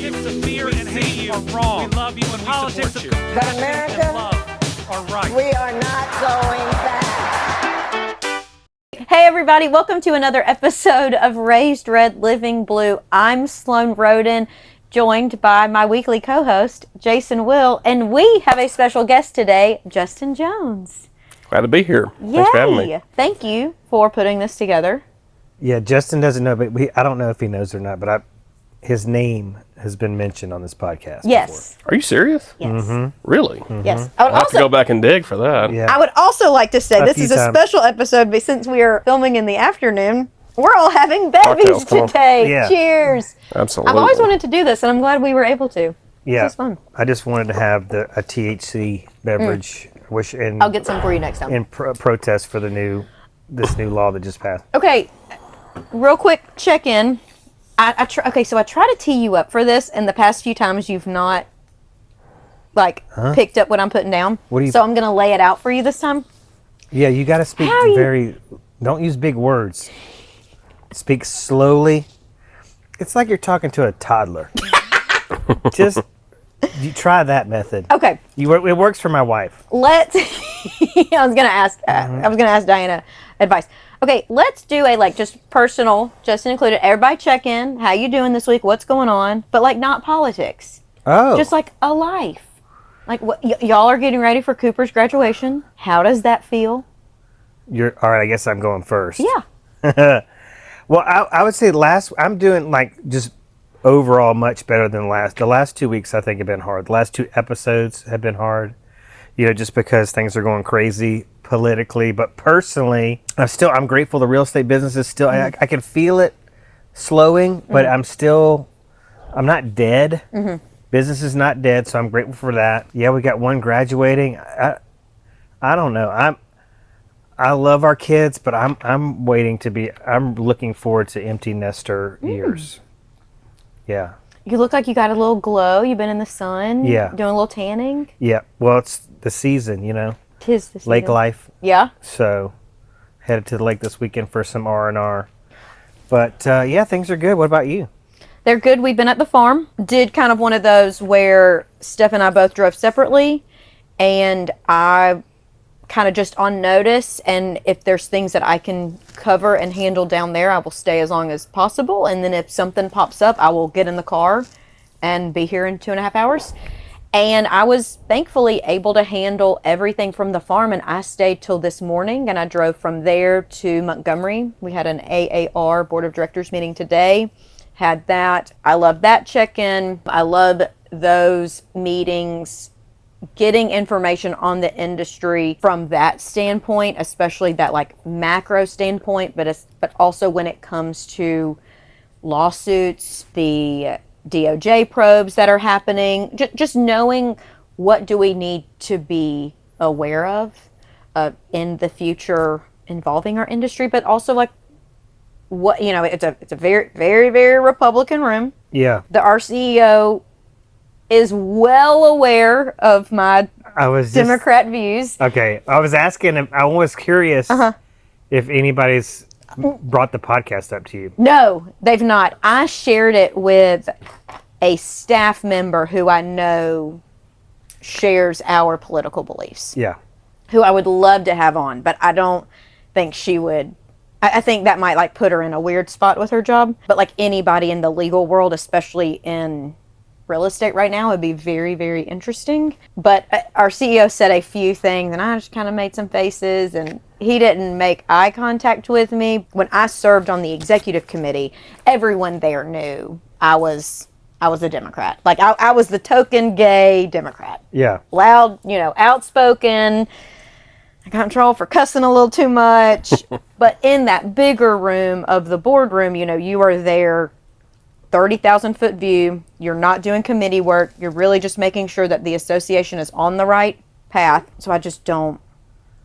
Politics of fear and hate are wrong. We love you and politics we support you. But America, and love are right. We are not going back. Hey everybody, welcome to another episode of Raised Red, Living Blue. I'm Sloan Roden, joined by my weekly co-host, Jason Will, and we have a special guest today, Justin Jones. Glad to be here. Yay. Thanks for having me. Thank you for putting this together. Yeah, Justin doesn't know, but I don't know if he knows or not, but his name has been mentioned on this podcast Yes. Are you serious? Yes. Mm-hmm. Really? Yes. I'll have to go back and dig for that. Yeah. I would also like to say A this few is a times. special episode, but since we are filming in the afternoon, we're all having bevies Cocktails, come on. today. Yeah. Cheers. Absolutely. I've always wanted to do this, and I'm glad we were able to. Yeah. This is fun. I just wanted to have a THC beverage. I'll get some for you next time. In protest for this new law that just passed. Okay, real quick check-in. So I try to tee you up for this, and the past few times you've not picked up what I'm putting down. So I'm gonna lay it out for you this time. Yeah, you got to speak don't use big words. Speak slowly. It's like you're talking to a toddler. Just you try that method. Okay. It works for my wife. I was gonna ask Diana advice. Okay, let's do a just personal, Justin included. Everybody check in. How you doing this week? What's going on? But not politics. Oh. Just a life. What y'all are getting ready for Cooper's graduation. How does that feel? All right. I guess I'm going first. Yeah. Well, I would say I'm doing just overall much better than the last 2 weeks. I think have been hard. The last 2 episodes have been hard. Just because things are going crazy politically, but personally, I'm grateful the real estate business is still, I can feel it slowing, but I'm not dead. Mm-hmm. Business is not dead, so I'm grateful for that. Yeah, we got one graduating. I don't know. I love our kids, but I'm looking forward to empty nester years. Yeah. You look like you got a little glow. You've been in the sun. Yeah. Doing a little tanning. Yeah. Well, it's the season, Tis the season. Lake life. Yeah. So, headed to the lake this weekend for some R&R. But, things are good. What about you? They're good. We've been at the farm. Did kind of one of those where Steph and I both drove separately. And I kind of just on notice. And if there's things that I can cover and handle down there, I will stay as long as possible. And then if something pops up, I will get in the car and be here in 2.5 hours. And I was thankfully able to handle everything from the farm, and I stayed till this morning, and I drove from there to Montgomery. We had an AAR Board of Directors meeting today. Had that. I love that check-in. I love those meetings, getting information on the industry from that standpoint, especially that macro standpoint, but also when it comes to lawsuits, the DOJ probes that are happening, just knowing what do we need to be aware of in the future involving our industry, but also what it's a very, very, very Republican room. Yeah. Our CEO is well aware of my Democrat views. Okay, I was asking. I was curious if anybody's brought the podcast up to you. No, they've not. I shared it with a staff member who I know shares our political beliefs. Yeah. Who I would love to have on, but I don't think she would. I think that might put her in a weird spot with her job. But anybody in the legal world, especially in real estate right now, would be very, very interesting. But our CEO said a few things, and I just kind of made some faces, and he didn't make eye contact with me. When I served on the executive committee, everyone there knew I was a Democrat. I was the token gay Democrat. Yeah. Loud, outspoken. I got in trouble for cussing a little too much. But in that bigger room of the boardroom, you are there, 30,000 foot view. You're not doing committee work. You're really just making sure that the association is on the right path. So I just don't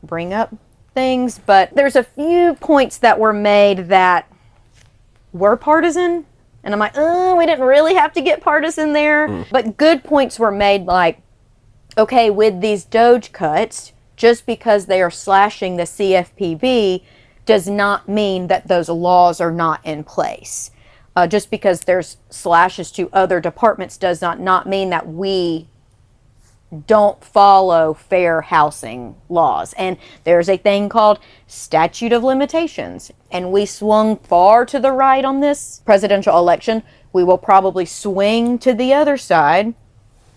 bring up things. But there's a few points that were made that were partisan. And I'm like, we didn't really have to get partisan there. But good points were made okay, with these Doge cuts, just because they are slashing the CFPB does not mean that those laws are not in place. Just because there's slashes to other departments does not mean that we don't follow fair housing laws. And there's a thing called statute of limitations. And we swung far to the right on this presidential election. We will probably swing to the other side,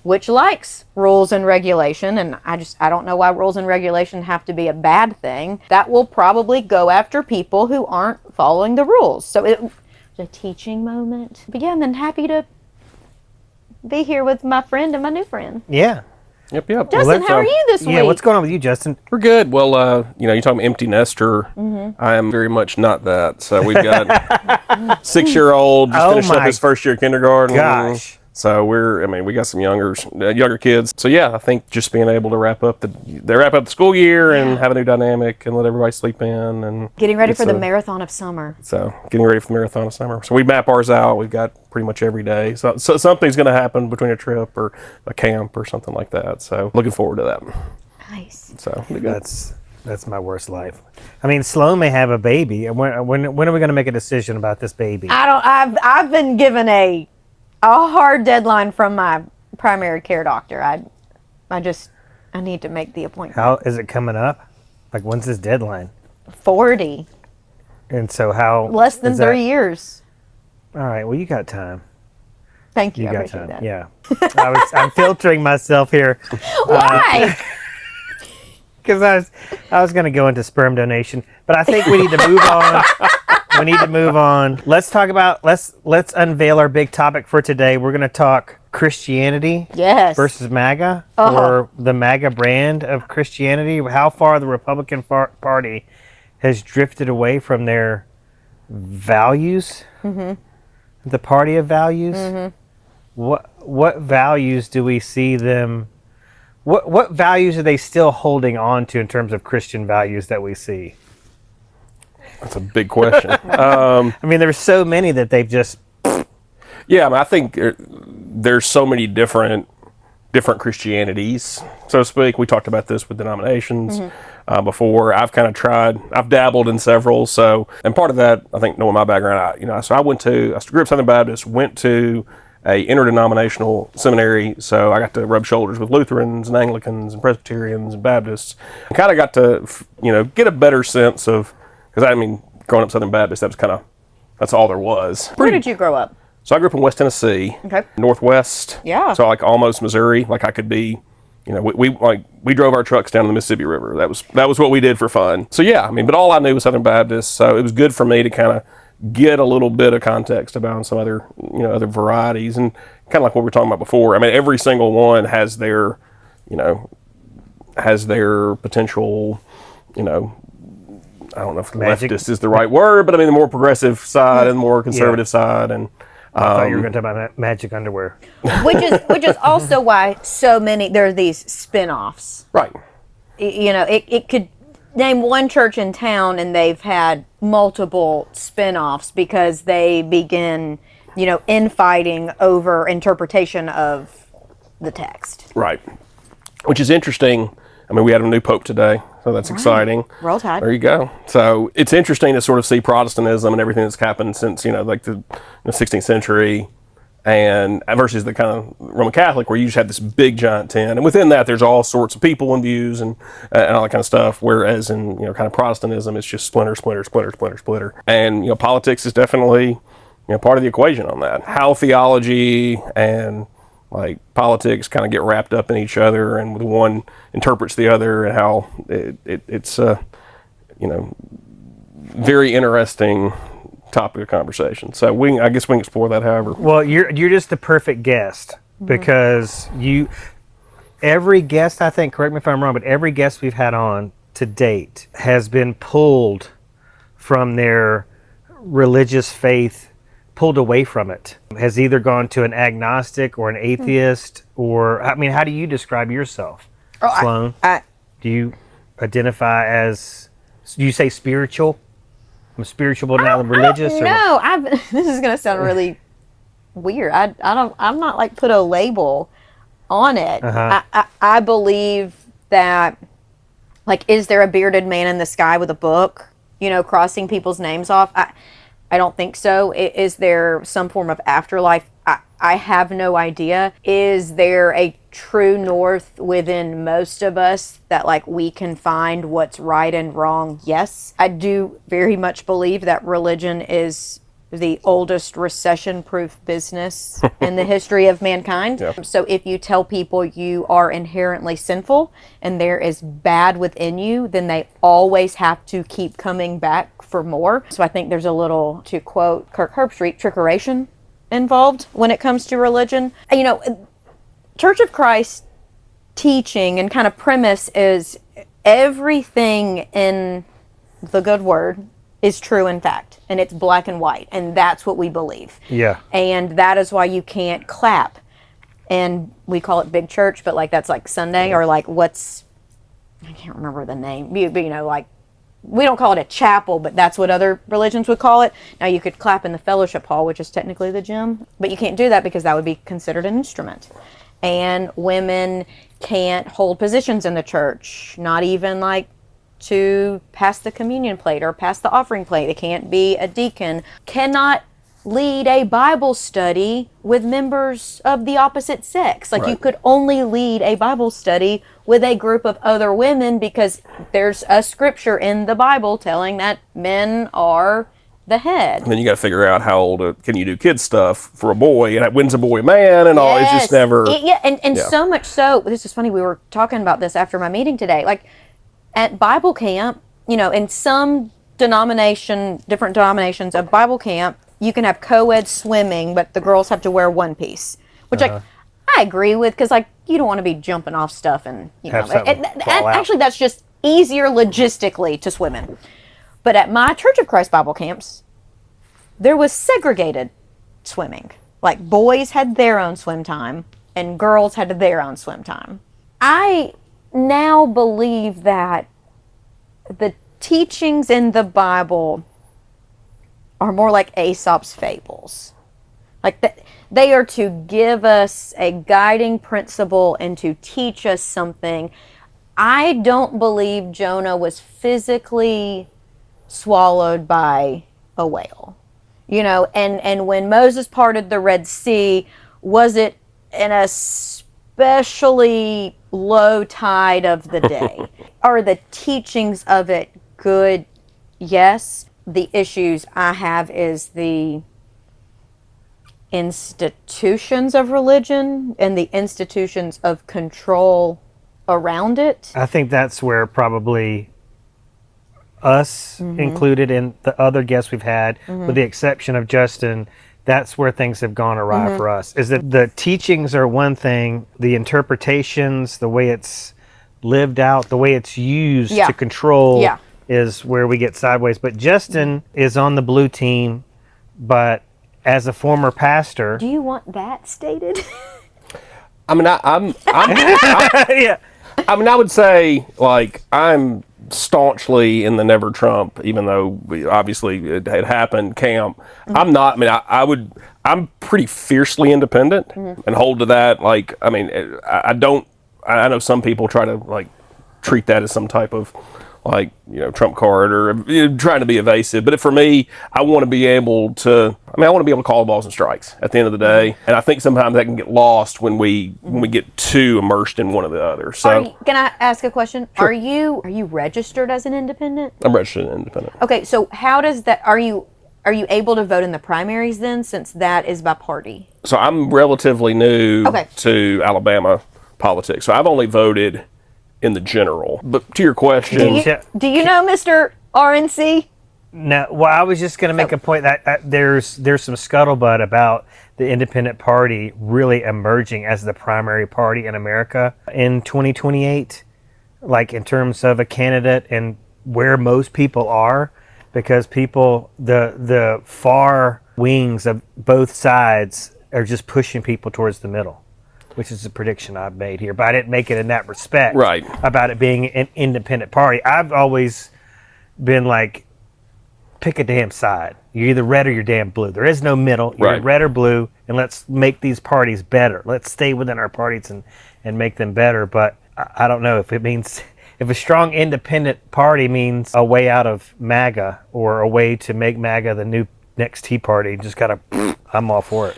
which likes rules and regulation. And I don't know why rules and regulation have to be a bad thing. That will probably go after people who aren't following the rules. So it was a teaching moment. But yeah, I'm then happy to be here with my friend and my new friend. Yeah. Yep. Justin, how are you this week? Yeah, what's going on with you, Justin? We're good. Well, you're talking about empty nester. I am very much not that. So we've got 6-year-old just finished up his first year of kindergarten. Gosh. So we got some younger kids. So yeah, I think just being able to wrap up the school year and have a new dynamic and let everybody sleep in and getting ready for the marathon of summer. So getting ready for the marathon of summer. So we map ours out. We've got pretty much every day. So something's going to happen between a trip or a camp or something like that. So looking forward to that. Nice. So that's my worst life. I mean, Sloan may have a baby. When are we going to make a decision about this baby? I've been given a hard deadline from my primary care doctor. I need to make the appointment. How is it coming up? Like, when's this deadline? 40. And so how? Less than 3 years. All right. Well, you got time. Thank you. You I got appreciate time. that. Yeah. I'm filtering myself here. Why? Because I was going to go into sperm donation, but I think we need to move on. We need to move on. Let's talk about let's unveil our big topic for today. We're going to talk Christianity versus MAGA, or the MAGA brand of Christianity. How far the Republican Party has drifted away from their values, the party of values. What values do we see them? What values are they still holding on to in terms of Christian values that we see? That's a big question. I mean, there's so many that they've just. Yeah, I think there's so many different Christianities, so to speak. We talked about this with denominations before. I've dabbled in several. So, and part of that, I think, knowing my background, so I grew up Southern Baptist, went to a interdenominational seminary, so I got to rub shoulders with Lutherans and Anglicans and Presbyterians and Baptists, and kind of got to, get a better sense of, because growing up Southern Baptist, that's all there was. Where did you grow up? So I grew up in West Tennessee, Northwest. Yeah. So almost Missouri. I could be, we drove our trucks down the Mississippi River. That was what we did for fun. So yeah, but all I knew was Southern Baptist. So it was good for me to kind of get a little bit of context about some other, other varieties, and kind of like what we were talking about before. Every single one has their potential, I don't know if leftist is the right word, but the more progressive side and the more conservative side. And I thought you were going to talk about magic underwear. Which is also why there are these spin-offs. Right. It could name one church in town and they've had multiple spin-offs because they begin, infighting over interpretation of the text. Right. Which is interesting. We had a new pope today, so that's exciting. Roll Tide. There you go. So it's interesting to sort of see Protestantism and everything that's happened since, the 16th century, and versus the kind of Roman Catholic, where you just have this big giant tent, and within that there's all sorts of people and views and all that kind of stuff. Whereas in kind of Protestantism, it's just splinter, and politics is definitely part of the equation on that. How theology and politics kind of get wrapped up in each other, and one interprets the other, and how it's very interesting topic of conversation. So I guess we can explore that however. Well, you're just the perfect guest, because every guest, I think, correct me if I'm wrong, but every guest we've had on to date has been pulled from their religious faith, pulled away from it, has either gone to an agnostic or an atheist, or how do you describe yourself, Sloan? Do you identify as, do you say spiritual? I'm spiritual but not religious? No, this is going to sound really weird. I'm not put a label on it. I believe that, is there a bearded man in the sky with a book, crossing people's names off? I don't think so. Is there some form of afterlife? I have no idea. Is there a true north within most of us that like we can find what's right and wrong? Yes. I do very much believe that religion is the oldest recession-proof business in the history of mankind. Yeah. So if you tell people you are inherently sinful and there is bad within you, then they always have to keep coming back for more. So I think there's a little, to quote Kirk Herbstreit, trickeration involved when it comes to religion. You know, Church of Christ teaching and kind of premise is everything in the good word is true in fact, and it's black and white, and that's what we believe. Yeah. And that is why you can't clap. And we call it big church, but like that's like Sunday, or like I can't remember the name. You know, like we don't call it a chapel, but that's what other religions would call it. Now you could clap in the fellowship hall, which is technically the gym, but you can't do that because that would be considered an instrument. And women can't hold positions in the church, not even like to pass the communion plate or pass the offering plate. They can't be a deacon, cannot lead a Bible study with members of the opposite sex. Like you could only lead a Bible study with a group of other women because there's a scripture in the Bible telling that men are the head. And then you got to figure out how old can you do kid stuff for a boy, and when's a boy a man, and all. It's just never. So much so. This is funny. We were talking about this after my meeting today. Like at Bible camp, you know, in some different denominations of Bible camp, you can have co-ed swimming, but the girls have to wear one piece, which like I agree with, because like you don't want to be jumping off stuff and you know. Actually, that's just easier logistically to swim in. But at my Church of Christ Bible camps, there was segregated swimming. Like boys had their own swim time and girls had their own swim time. I now believe that the teachings in the Bible are more like Aesop's fables. Like that, they are to give us a guiding principle and to teach us something. I don't believe Jonah was physically swallowed by a whale. You know, and when Moses parted the Red Sea, was it in a especially low tide of the day? Are the teachings of it good? Yes. The issues I have is the institutions of religion and the institutions of control around it. I think that's where probably us included in the other guests we've had, with the exception of Justin, that's where things have gone awry for us. Is that the teachings are one thing, the interpretations, the way it's lived out, the way it's used to control is where we get sideways. But Justin is on the blue team, but as a former pastor... Do you want that stated? I mean, I'm yeah. I mean, I would say, like, I'm staunchly in the never Trump, even though obviously it had happened, camp. I'm not, I mean, I'm pretty fiercely independent and hold to that. Like, I mean, I know some people try to, like, treat that as some type of, like, you know, trump card or trying to be evasive. But for me, I want to be able to, I want to be able to call balls and strikes at the end of the day. And I think sometimes that can get lost when we get too immersed in one or the other. So can I ask a question? Sure. Are you registered as an independent? I'm registered as independent. Okay, so how does that, are you able to vote in the primaries then, since that is by party? So I'm relatively new to Alabama politics. So I've only voted in the general. But to your question, do you know Mr. RNC? No, well, I was just going to make a point that there's some scuttlebutt about the independent party really emerging as the primary party in America in 2028, like in terms of a candidate and where most people are, because people, the far wings of both sides are just pushing people towards the middle, which is a prediction I've made here. But I didn't make it in that respect about it being an independent party. I've always been like, pick a damn side. You're either red or you're damn blue. There is no middle. You're red or blue, and let's make these parties better. Let's stay within our parties and make them better. But I don't know if it means, if a strong independent party means a way out of MAGA or a way to make MAGA the new next tea party. Just gotta, I'm all for it.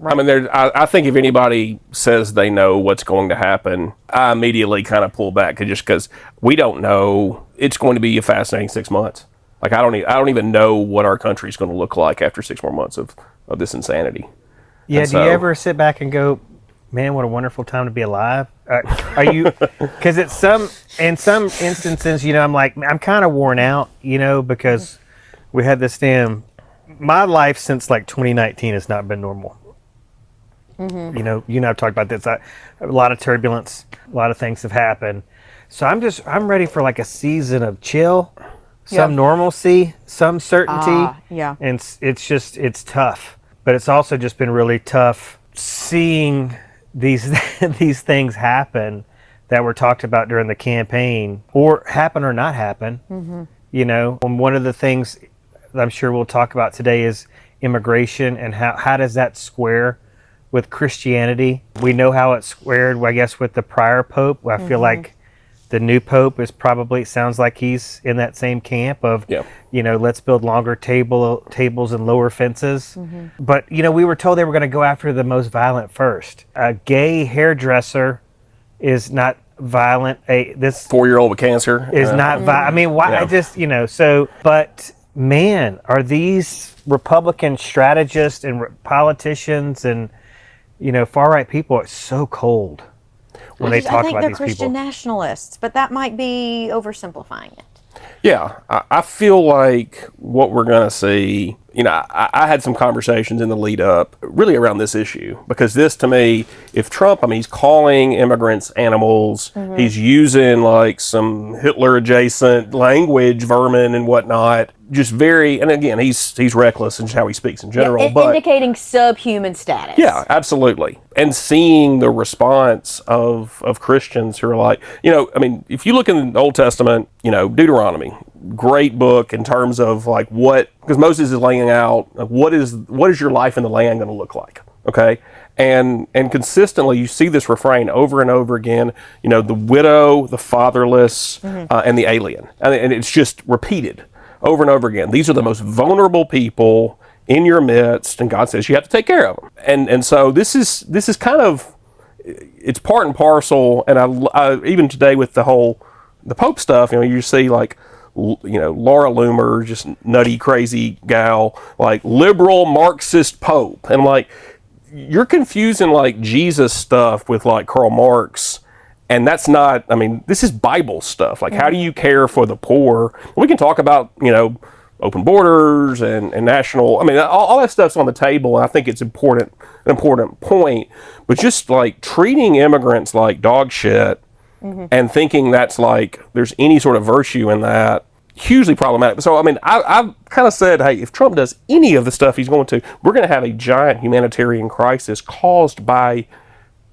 I mean, I think if anybody says they know what's going to happen, I immediately kind of pull back just because we don't know. It's going to be a fascinating 6 months. Like I don't even know what our country's going to look like after 6 more months of this insanity. Yeah. And Do you ever sit back and go, man, what a wonderful time to be alive? Are you? Because in some instances, I'm like, I'm kind of worn out, because we had this my life since like 2019 has not been normal. I've talked about this. A lot of turbulence, a lot of things have happened. So I'm ready for like a season of chill, some normalcy, some certainty. Yeah. And it's tough, but it's also just been really tough seeing these things happen that were talked about during the campaign, or happen or not happen. And one of the things that I'm sure we'll talk about today is immigration and how does that square with Christianity. We know how it's squared, I guess, with the prior pope. I feel like the new pope is probably, sounds like he's in that same camp of, let's build longer tables and lower fences. But, we were told they were going to go after the most violent first. A gay hairdresser is not violent. This 4-year-old with cancer is not violent. I mean, why? I just, but man, are these Republican strategists and politicians and, far-right people are so cold when they talk about these people. I think they're Christian nationalists, but that might be oversimplifying it. Yeah, I feel like what we're going to see, I had some conversations in the lead up really around this issue, because this to me, if Trump, he's calling immigrants animals, he's using like some Hitler adjacent language, vermin and whatnot, just and again, he's reckless in how he speaks in general. But indicating subhuman status. Yeah, absolutely. And seeing the response of Christians who are like, if you look in the Old Testament, Deuteronomy, great book in terms of like because Moses is laying out what is your life in the land going to look like, okay? And consistently you see this refrain over and over again, the widow, the fatherless, and the alien. And it's just repeated over and over again. These are the most vulnerable people in your midst, and God says you have to take care of them. And so this is kind of, it's part and parcel. And I even today with the Pope stuff, you see like, Laura Loomer, just nutty, crazy gal, like liberal Marxist Pope. And like, you're confusing like Jesus stuff with like Karl Marx. And that's not, this is Bible stuff. Like, how do you care for the poor? We can talk about, open borders and national, all that stuff's on the table. And I think it's an important point. But just like treating immigrants like dog shit and thinking that's like, there's any sort of virtue in that, hugely problematic. So, I've kind of said, hey, if Trump does any of the stuff he's going to, we're going to have a giant humanitarian crisis caused by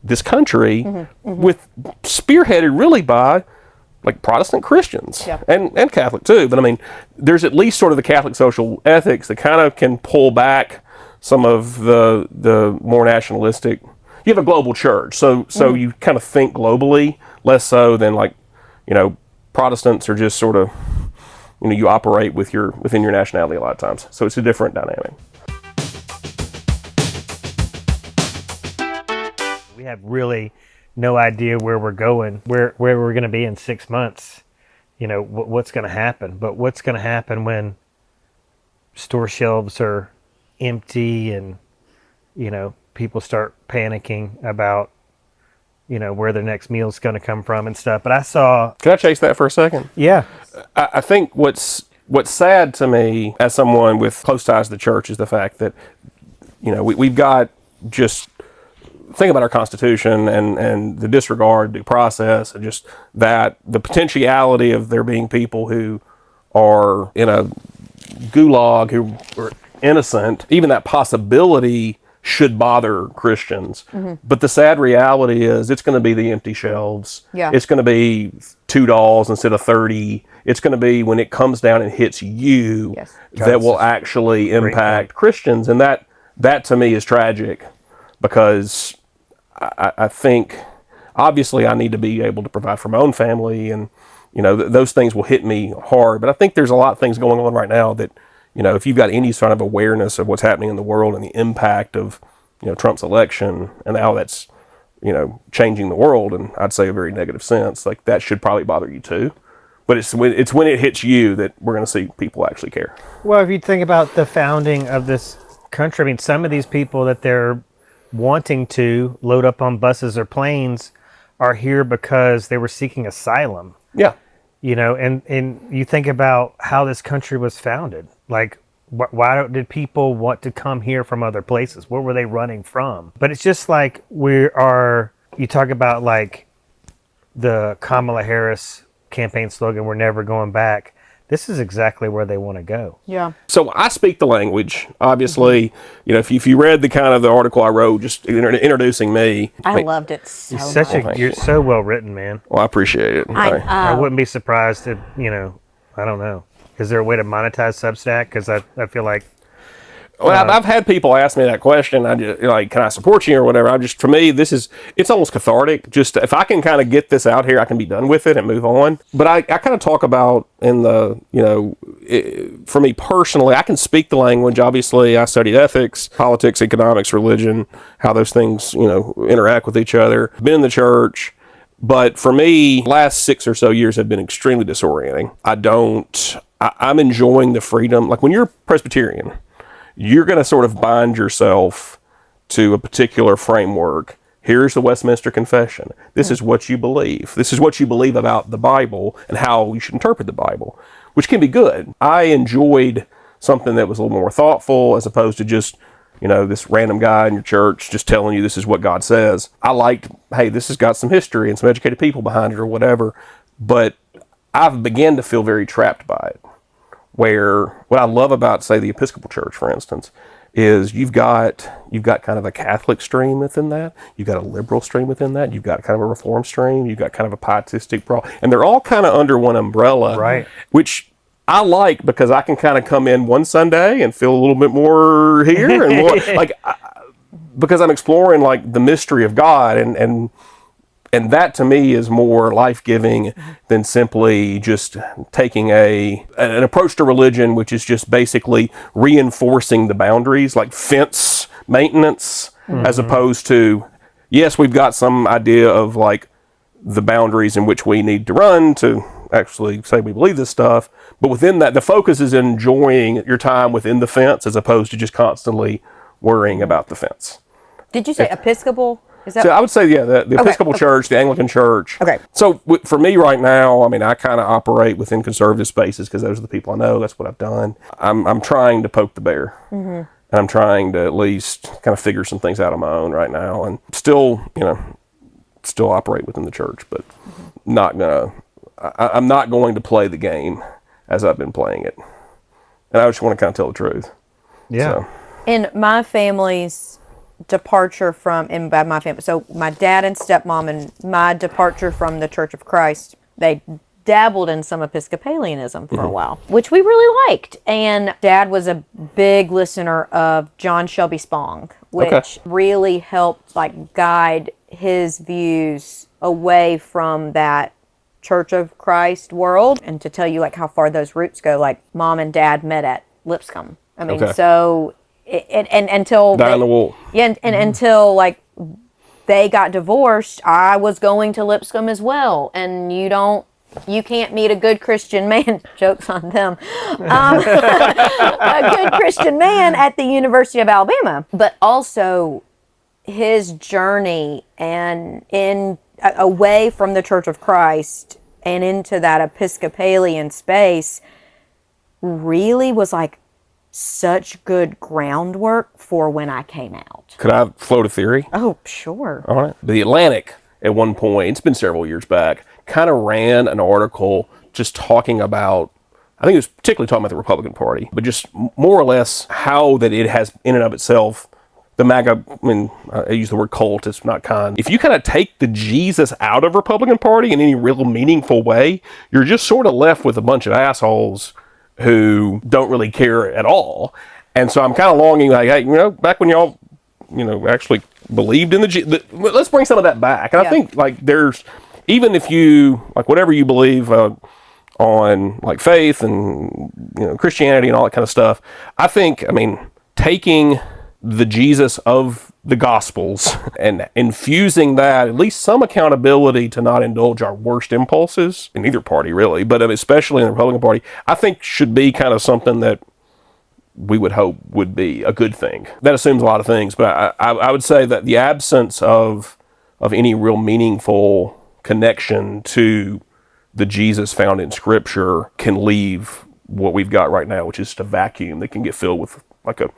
this country, with spearheaded really by like Protestant Christians and Catholic too. But there's at least sort of the Catholic social ethics that kind of can pull back some of the more nationalistic. You have a global church, so you kind of think globally, less so than like, Protestants are just sort of, you operate within your nationality a lot of times. So it's a different dynamic. We have really no idea where we're going, where we're going to be in 6 months, what's going to happen. But what's going to happen when store shelves are empty and, people start panicking about, where their next meal is going to come from and stuff. But I saw... Can I chase that for a second? Yeah. I think what's sad to me as someone with close ties to the church is the fact that, we've got just... Think about our Constitution and the disregard due process, and just that the potentiality of there being people who are in a gulag who are innocent, even that possibility should bother Christians. But the sad reality is it's going to be the empty shelves. Yeah. It's going to be $2 instead of 30. It's going to be when it comes down and hits you that will actually impact Christians. And that to me is tragic, because I think obviously I need to be able to provide for my own family, and those things will hit me hard. But I think there's a lot of things going on right now that if you've got any sort of awareness of what's happening in the world and the impact of, Trump's election and how that's, changing the world, and I'd say a very negative sense, like that should probably bother you too. But it's when it hits you that we're going to see people actually care. Well, if you think about the founding of this country, I mean, some of these people that they're wanting to load up on buses or planes are here because they were seeking asylum. Yeah. And you think about how this country was founded. Like, why did people want to come here from other places? Where were they running from? But it's just like you talk about like the Kamala Harris campaign slogan, "We're never going back." This is exactly where they want to go. Yeah. So I speak the language. Obviously, if you read the article I wrote, just introducing me. I loved it so much. You're so well written, man. Well, I appreciate it. I wouldn't be surprised if, I don't know. Is there a way to monetize Substack? Because I feel like... Well, I've had people ask me that question. I just, can I support you or whatever? For me, it's almost cathartic. Just if I can kind of get this out here, I can be done with it and move on. But I kind of talk about for me personally, I can speak the language. Obviously, I studied ethics, politics, economics, religion, how those things, interact with each other. Been in the church. But for me, last 6 or so years have been extremely disorienting. I'm enjoying the freedom. Like when you're Presbyterian, you're going to sort of bind yourself to a particular framework. Here's the Westminster Confession. This is what you believe. This is what you believe about the Bible and how you should interpret the Bible, which can be good. I enjoyed something that was a little more thoughtful as opposed to just, this random guy in your church just telling you this is what God says. I liked, hey, this has got some history and some educated people behind it or whatever, but I've begun to feel very trapped by it. Where what I love about, say, the Episcopal Church, for instance, is you've got kind of a Catholic stream within that, you've got a liberal stream within that, you've got kind of a Reform stream, you've got kind of a pietistic and they're all kind of under one umbrella, right? Which I like because I can kind of come in one Sunday and feel a little bit more here and more because I'm exploring like the mystery of God and that to me is more life-giving than simply just taking an approach to religion, which is just basically reinforcing the boundaries, like fence maintenance, as opposed to, yes, we've got some idea of like the boundaries in which we need to run to actually say we believe this stuff. But within that, the focus is enjoying your time within the fence as opposed to just constantly worrying about the fence. Did you say Episcopal? So I would say, the Episcopal Church, the Anglican Church. Okay. So for me right now, I kind of operate within conservative spaces because those are the people I know. That's what I've done. I'm trying to poke the bear. And I'm trying to at least kind of figure some things out on my own right now and still operate within the church, but I'm not going to play the game as I've been playing it. And I just want to kind of tell the truth. Yeah. So. In my family's departure by my family, so my dad and stepmom and my departure from the Church of Christ, they dabbled in some Episcopalianism for a while, which we really liked. And Dad was a big listener of John Shelby Spong, which really helped like guide his views away from that Church of Christ world. And to tell you like how far those roots go, like Mom and Dad met at Lipscomb. So and until Die on the Wool. Yeah, and until like they got divorced, I was going to Lipscomb as well. And you can't meet a good Christian man. Jokes on them. A good Christian man at the University of Alabama, but also his journey and away from the Church of Christ and into that Episcopalian space really was like such good groundwork for when I came out. Could I float a theory? Oh, sure. All right. The Atlantic, at one point, it's been several years back, kind of ran an article just talking about, I think it was particularly talking about the Republican Party, but just more or less how that it has in and of itself, the MAGA, I use the word cult, it's not kind. If you kind of take the Jesus out of Republican Party in any real meaningful way, you're just sort of left with a bunch of assholes who don't really care at all. And so I'm kind of longing, like, hey, back when y'all, actually believed in let's bring some of that back. And I think, like, there's, even if you, like, whatever you believe, on like faith and Christianity and all that kind of stuff. I think, taking the Jesus of the Gospels and infusing that, at least some accountability to not indulge our worst impulses in either party really, but especially in the Republican Party, I think should be kind of something that we would hope would be a good thing. That assumes a lot of things, but I would say that the absence of any real meaningful connection to the Jesus found in Scripture can leave what we've got right now, which is just a vacuum that can get filled with like a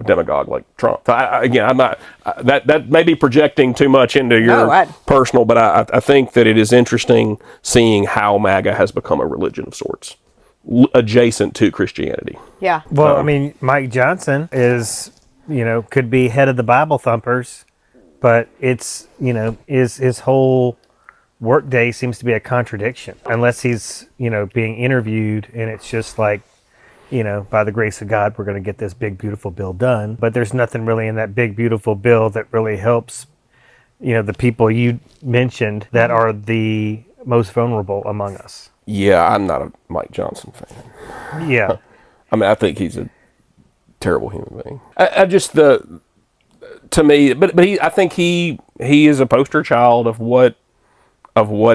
demagogue like Trump. So I'm not, that may be projecting too much into your personal, but I think that it is interesting seeing how MAGA has become a religion of sorts, adjacent to Christianity. Yeah. Well, Mike Johnson is, could be head of the Bible thumpers, but it's, his whole workday seems to be a contradiction unless he's, being interviewed and it's just like, by the grace of God, we're going to get this big, beautiful bill done. But there's nothing really in that big, beautiful bill that really helps, the people you mentioned that are the most vulnerable among us. Yeah, I'm not a Mike Johnson fan. Yeah. I think he's a terrible human being. To me, but I think he is a poster child of what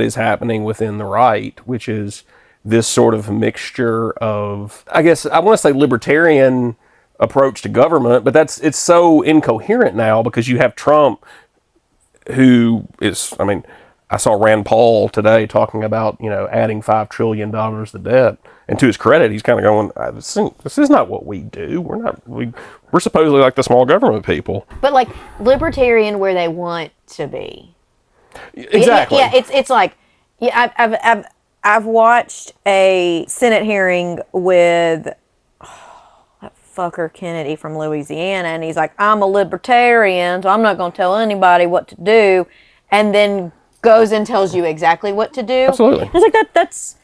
is happening within the right, which is this sort of mixture of, I guess I want to say libertarian approach to government, but it's so incoherent now because you have Trump, who is, I saw Rand Paul today talking about, adding $5 trillion to debt. And to his credit, he's kind of going, this is not what we do. We're supposedly like the small government people. But like libertarian where they want to be. Exactly. Yeah, it's like, I've watched a Senate hearing with that fucker Kennedy from Louisiana, and he's like, I'm a libertarian, so I'm not going to tell anybody what to do, and then goes and tells you exactly what to do. Absolutely. It's like that's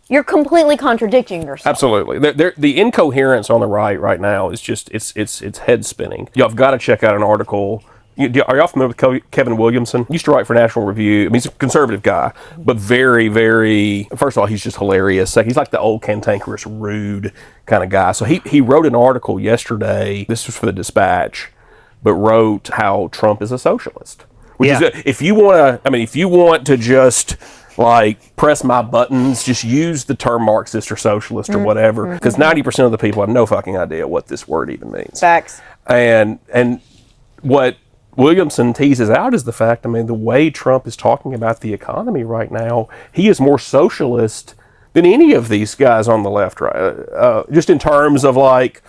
you're completely contradicting yourself. Absolutely. The incoherence on the right now is just it's head spinning. Y'all got to check out an article. Are y'all familiar with Kevin Williamson? He used to write for National Review. He's a conservative guy, but very, very, first of all, he's just hilarious. He's like the old cantankerous, rude kind of guy. So he wrote an article yesterday, this was for the Dispatch, but wrote how Trump is a socialist. Which is, if you want to just like press my buttons, just use the term Marxist or socialist or whatever, because 90% of the people have no fucking idea what this word even means. Facts. And what Williamson teases out is the fact, the way Trump is talking about the economy right now, he is more socialist than any of these guys on the left, right? Just in terms of like,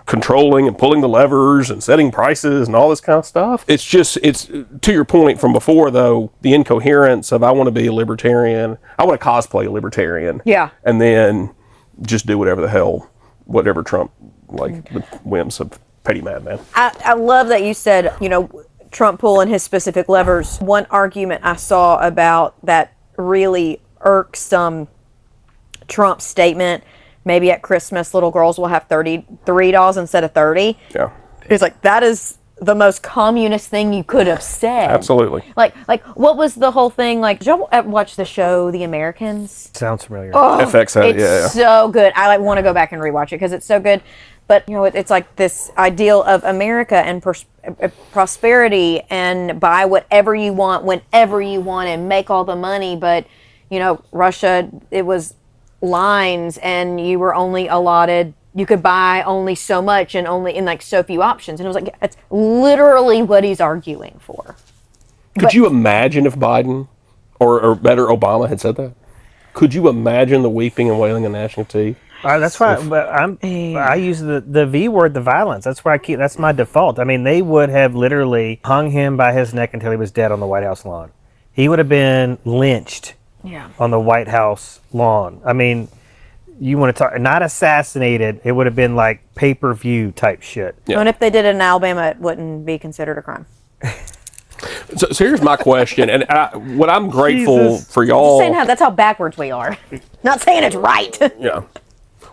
controlling and pulling the levers and setting prices and all this kind of stuff. It's to your point from before though, the incoherence of I want to be a libertarian, I want to cosplay a libertarian. Yeah. And then just do whatever Trump, like the whims of petty madman. I love that you said, Trump pulling his specific levers. One argument I saw about that really irksome Trump statement, maybe at Christmas little girls will have 33 dolls instead of 30. Yeah. It's like, that is the most communist thing you could have said. Absolutely. Like what was the whole thing? Like, did y'all watch the show The Americans? Sounds familiar. Oh, FX had it, yeah. So good. I want to go back and rewatch it because it's so good. But it's like this ideal of America and prosperity and buy whatever you want whenever you want and make all the money. But Russia, it was lines, and you were only allotted, you could buy only so much and only in like so few options. And it was like, that's literally what he's arguing for. Could you imagine if Biden or better Obama had said that? Could you imagine the weeping and wailing and gnashing of teeth? That's why I use the V word, the violence. That's where that's my default. I mean, they would have literally hung him by his neck until he was dead on the White House lawn. He would have been lynched on the White House lawn. I mean, you want to talk, not assassinated, it would have been like pay-per-view type shit. Yeah. And if they did it in Alabama, it wouldn't be considered a crime. So here's my question, and what I'm grateful for y'all. Just saying that's how backwards we are. Not saying it's right. Yeah.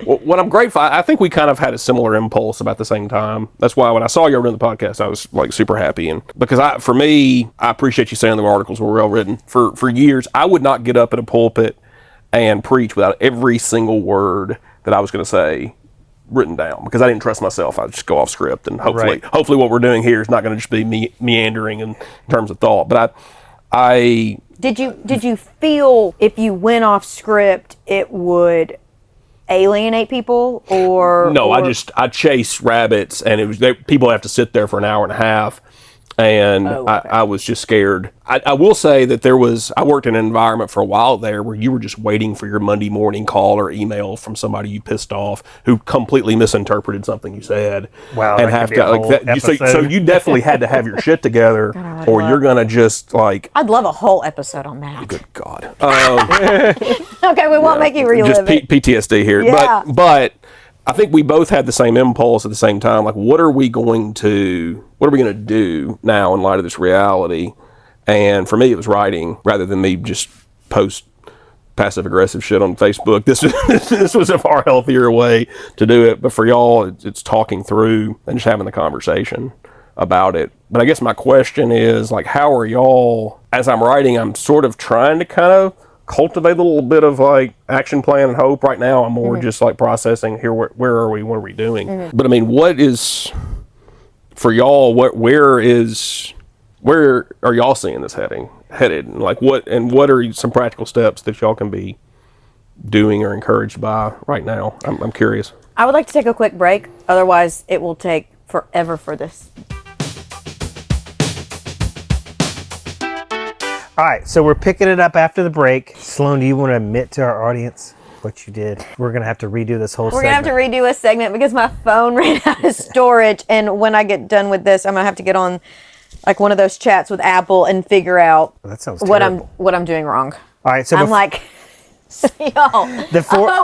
Well, what I'm grateful, I think we kind of had a similar impulse about the same time. That's why when I saw you were doing the podcast, I was like super happy. And because for me, I appreciate you saying the articles were well written. For years, I would not get up at a pulpit and preach without every single word that I was going to say written down, because I didn't trust myself. I'd just go off script, and hopefully what we're doing here is not going to just be meandering in terms of thought. But I did you feel if you went off script it would alienate people, or no? I chase rabbits, and it was people have to sit there for an hour and a half. And I was just scared. I will say that I worked in an environment for a while there where you were just waiting for your Monday morning call or email from somebody you pissed off who completely misinterpreted something you said. Wow, and have to like that. So you definitely had to have your shit together, or you're gonna just like. I'd love a whole episode on that. Good God. Okay, we won't make you relive just it. PTSD here, Yeah. but I think we both had the same impulse at the same time. Like, what are we going to do now in light of this reality? And for me, it was writing rather than me just post passive aggressive shit on Facebook. This was a far healthier way to do it. But for y'all, it's talking through and just having the conversation about it. But I guess my question is, like, how are y'all, as I'm writing, I'm sort of trying to kind of cultivate a little bit of like action plan and hope. Right now I'm more just like processing here, where are we, what are we doing? But I mean, what is for y'all, where are y'all seeing this headed, and like what are some practical steps that y'all can be doing or encouraged by right now? I'm curious. I would like to take a quick break, otherwise it will take forever for this. All right, so we're picking it up after the break. Sloan, do you want to admit to our audience what you did? We're going to have to redo this whole segment. We're going to have to redo a segment because my phone ran out of storage. And when I get done with this, I'm going to have to get on like one of those chats with Apple and figure out that sounds what I'm doing wrong. All right, so I'm like, y'all,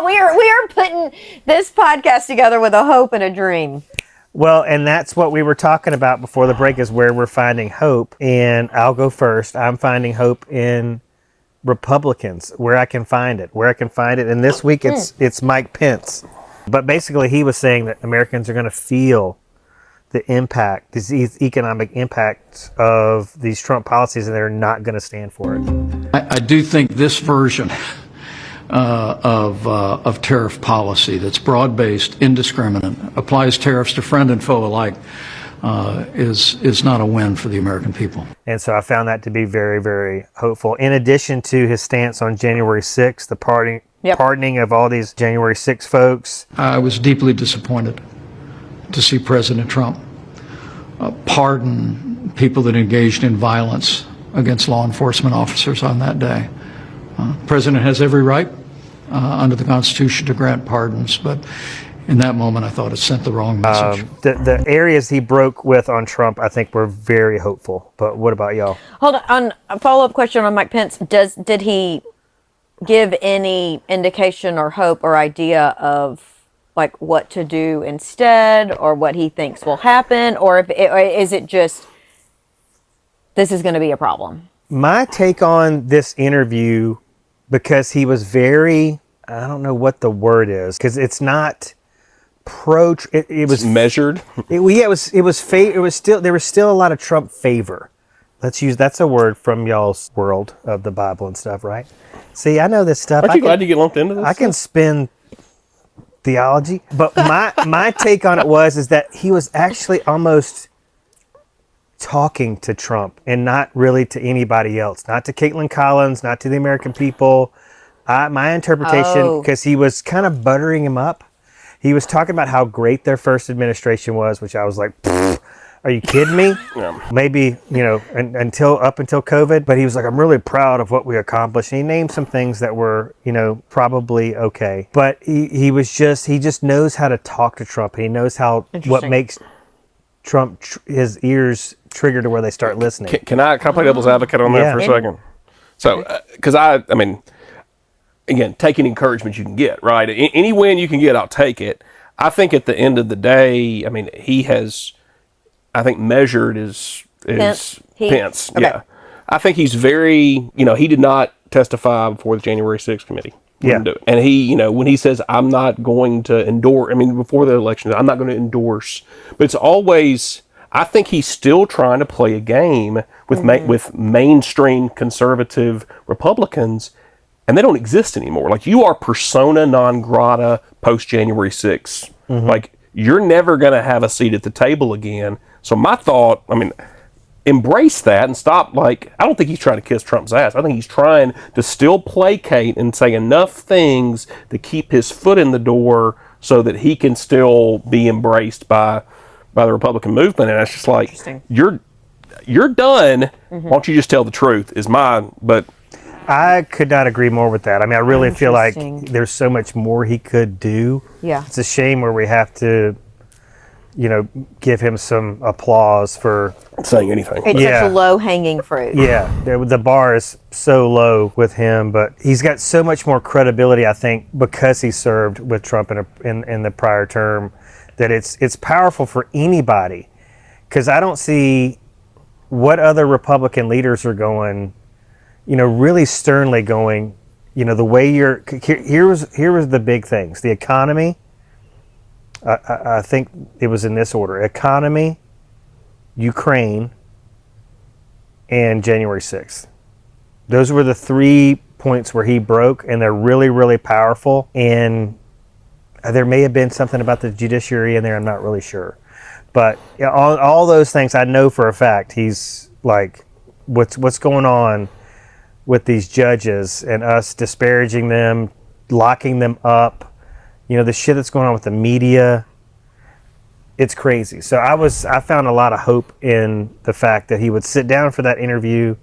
we are putting this podcast together with a hope and a dream. Well, and that's what we were talking about before the break, is where we're finding hope. And I'll go first. I'm finding hope in Republicans, where I can find it. And this week it's Mike Pence. But basically he was saying that Americans are going to feel the impact, these economic impacts of these Trump policies, and they're not going to stand for it. I do think this version of tariff policy that's broad-based, indiscriminate, applies tariffs to friend and foe alike, is not a win for the American people. And so I found that to be very, very hopeful. In addition to his stance on January 6th, the pardoning of all these January 6 folks. I was deeply disappointed to see President Trump pardon people that engaged in violence against law enforcement officers on that day. The President has every right under the Constitution to grant pardons, but in that moment I thought it sent the wrong message. The areas he broke with on Trump, I think, were very hopeful. But what about y'all? Hold on, a follow-up question on Mike Pence. Did he give any indication or hope or idea of like what to do instead, or what he thinks will happen, or is it just this is going to be a problem? My take on this interview, because he was very, I don't know what the word is, because it's not it was measured. There was still a lot of Trump favor. That's a word from y'all's world of the Bible and stuff, right? See, I know this stuff. Aren't you glad you get lumped into this? I can spin theology, but my take on it is that he was actually almost talking to Trump and not really to anybody else, not to Caitlin Collins, not to the American people. My interpretation, because he was kind of buttering him up. He was talking about how great their first administration was, which I was like, are you kidding me? Yeah. Maybe, until COVID, but he was like, I'm really proud of what we accomplished. And he named some things that were, probably okay. But he just knows how to talk to Trump. He knows what makes Trump, his ears trigger to where they start listening. Can I play devil's advocate on that for a second? So, because I mean, again, taking encouragement you can get, right? Any win you can get, I'll take it. I think at the end of the day, I mean, he has, I think, measured is Pence. Okay. Yeah. I think he's very, he did not testify before the January 6th committee. Yeah. Do it. And he, when he says, I'm not going to endorse, before the election, I'm not going to endorse, but it's always, I think he's still trying to play a game with with mainstream conservative Republicans. and they don't exist anymore. Like, you are persona non grata post January 6th. Like, you're never going to have a seat at the table again. So my thought, I mean, embrace that and stop. Like, I don't think he's trying to kiss Trump's ass. I think he's trying to still placate and say enough things to keep his foot in the door so that he can still be embraced by the Republican movement. And it's just like, you're done. Why don't you just tell the truth is mine. But I could not agree more with that. I mean, I really feel like there's so much more he could do. Yeah. It's a shame where we have to, give him some applause for saying anything. It's Yeah. such low-hanging fruit. Yeah, the bar is so low with him, but he's got so much more credibility, I think, because he served with Trump in the prior term, that it's powerful for anybody. Because I don't see what other Republican leaders are going, really sternly going, the way here was the big things: the economy. I think it was in this order: economy, Ukraine, and January 6th. Those were the 3 points where he broke, and they're really, really powerful. And there may have been something about the judiciary in there, I'm not really sure. But all those things, I know for a fact, he's like, what's going on with these judges and us disparaging them, locking them up, the shit that's going on with the media. It's crazy. So I found a lot of hope in the fact that he would sit down for that interview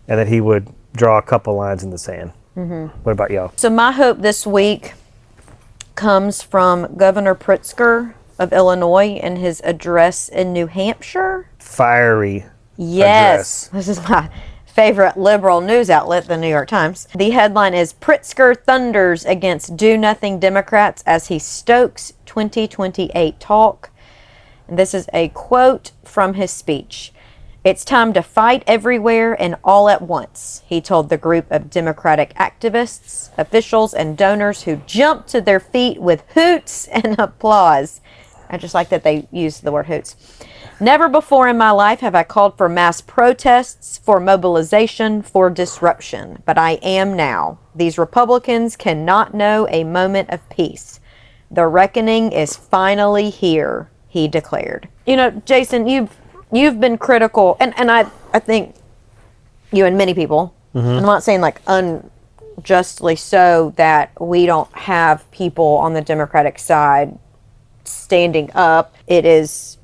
and that he would draw a couple lines in the sand. What about y'all? So my hope this week comes from Governor Pritzker of Illinois and his address in New Hampshire. Fiery Yes. address. This is my favorite liberal news outlet, the New York Times. The headline is Pritzker thunders against do-nothing Democrats as he stokes 2028 talk. And this is a quote from his speech. "It's time to fight everywhere and all at once," he told the group of Democratic activists, officials, and donors who jumped to their feet with hoots and applause. I just like that they used the word hoots. "Never before in my life have I called for mass protests, for mobilization, for disruption, but I am now. These Republicans cannot know a moment of peace. The reckoning is finally here," he declared. Jason, you've been critical, and I think you and many people, I'm not saying like unjustly so, that we don't have people on the Democratic side standing up. It is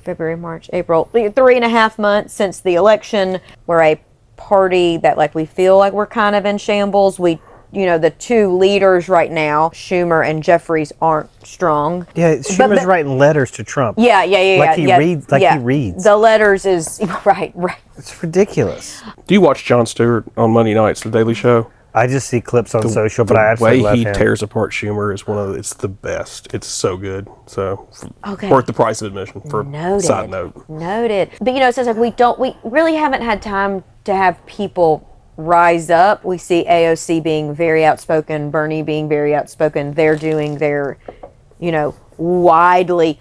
February, March, April, 3.5 months since the election. We're a party that we feel like we're kind of in shambles. The two leaders right now, Schumer and Jeffries, aren't strong. Yeah, Schumer's writing letters to Trump. Yeah. He reads. The letters is right. It's ridiculous. Do you watch Jon Stewart on Monday nights, The Daily Show? I just see clips on social, but I The absolutely love way he him. tears apart Schumer is it's the best. It's so good. So Okay. worth the price of admission. For Noted. side note. Noted. But it says we really haven't had time to have people rise up. We see AOC being very outspoken, Bernie being very outspoken. They're doing their, widely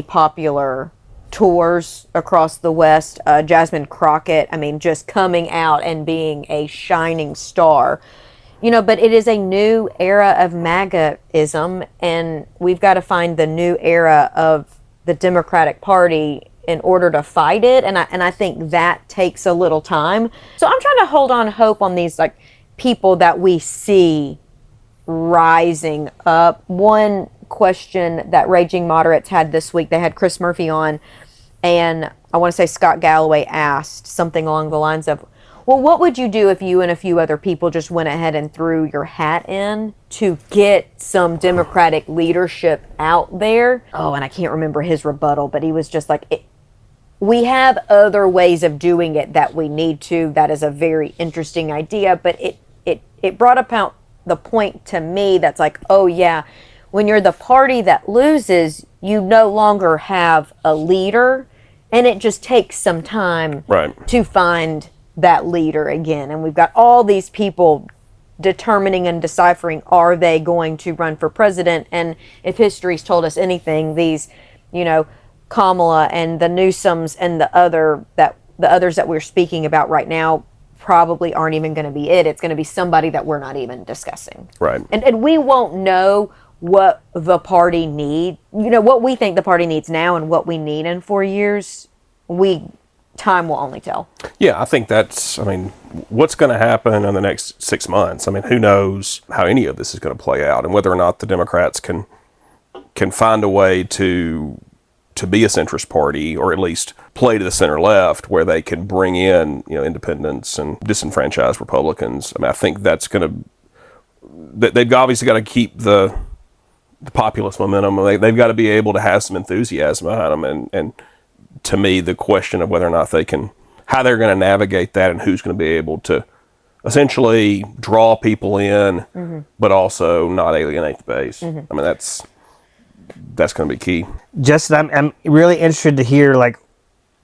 popular tours across the West. Jasmine Crockett, just coming out and being a shining star. But it is a new era of MAGA-ism, and we've got to find the new era of the Democratic Party in order to fight it, and I think that takes a little time. So I'm trying to hold on hope on these people that we see rising up. One question that Raging Moderates had this week, they had Chris Murphy on, and I want to say Scott Galloway asked something along the lines of, well, what would you do if you and a few other people just went ahead and threw your hat in to get some Democratic leadership out there? Oh, and I can't remember his rebuttal, but he was just like, we have other ways of doing it that we need to. That is a very interesting idea, but it brought about the point to me that's like, oh yeah, when you're the party that loses, you no longer have a leader, and it just takes some time to find that leader again. And we've got all these people determining and deciphering, are they going to run for president? And if history's told us anything, these, Kamala and the Newsoms and the others that we're speaking about right now probably aren't even going to be it. It's going to be somebody that we're not even discussing. Right. And we won't know what the party need, what we think the party needs now and what we need in 4 years. Time will only tell. Yeah, I think what's going to happen in the next 6 months? Who knows how any of this is going to play out, and whether or not the Democrats can find a way to be a centrist party, or at least play to the center left, where they can bring in independents and disenfranchised Republicans. I think that's going to. They've obviously got to keep the populist momentum. They've got to be able to have some enthusiasm behind them, and to me, the question of whether or not how they're going to navigate that, and who's going to be able to essentially draw people in, but also not alienate the base. That's going to be key. Justin, I'm really interested to hear,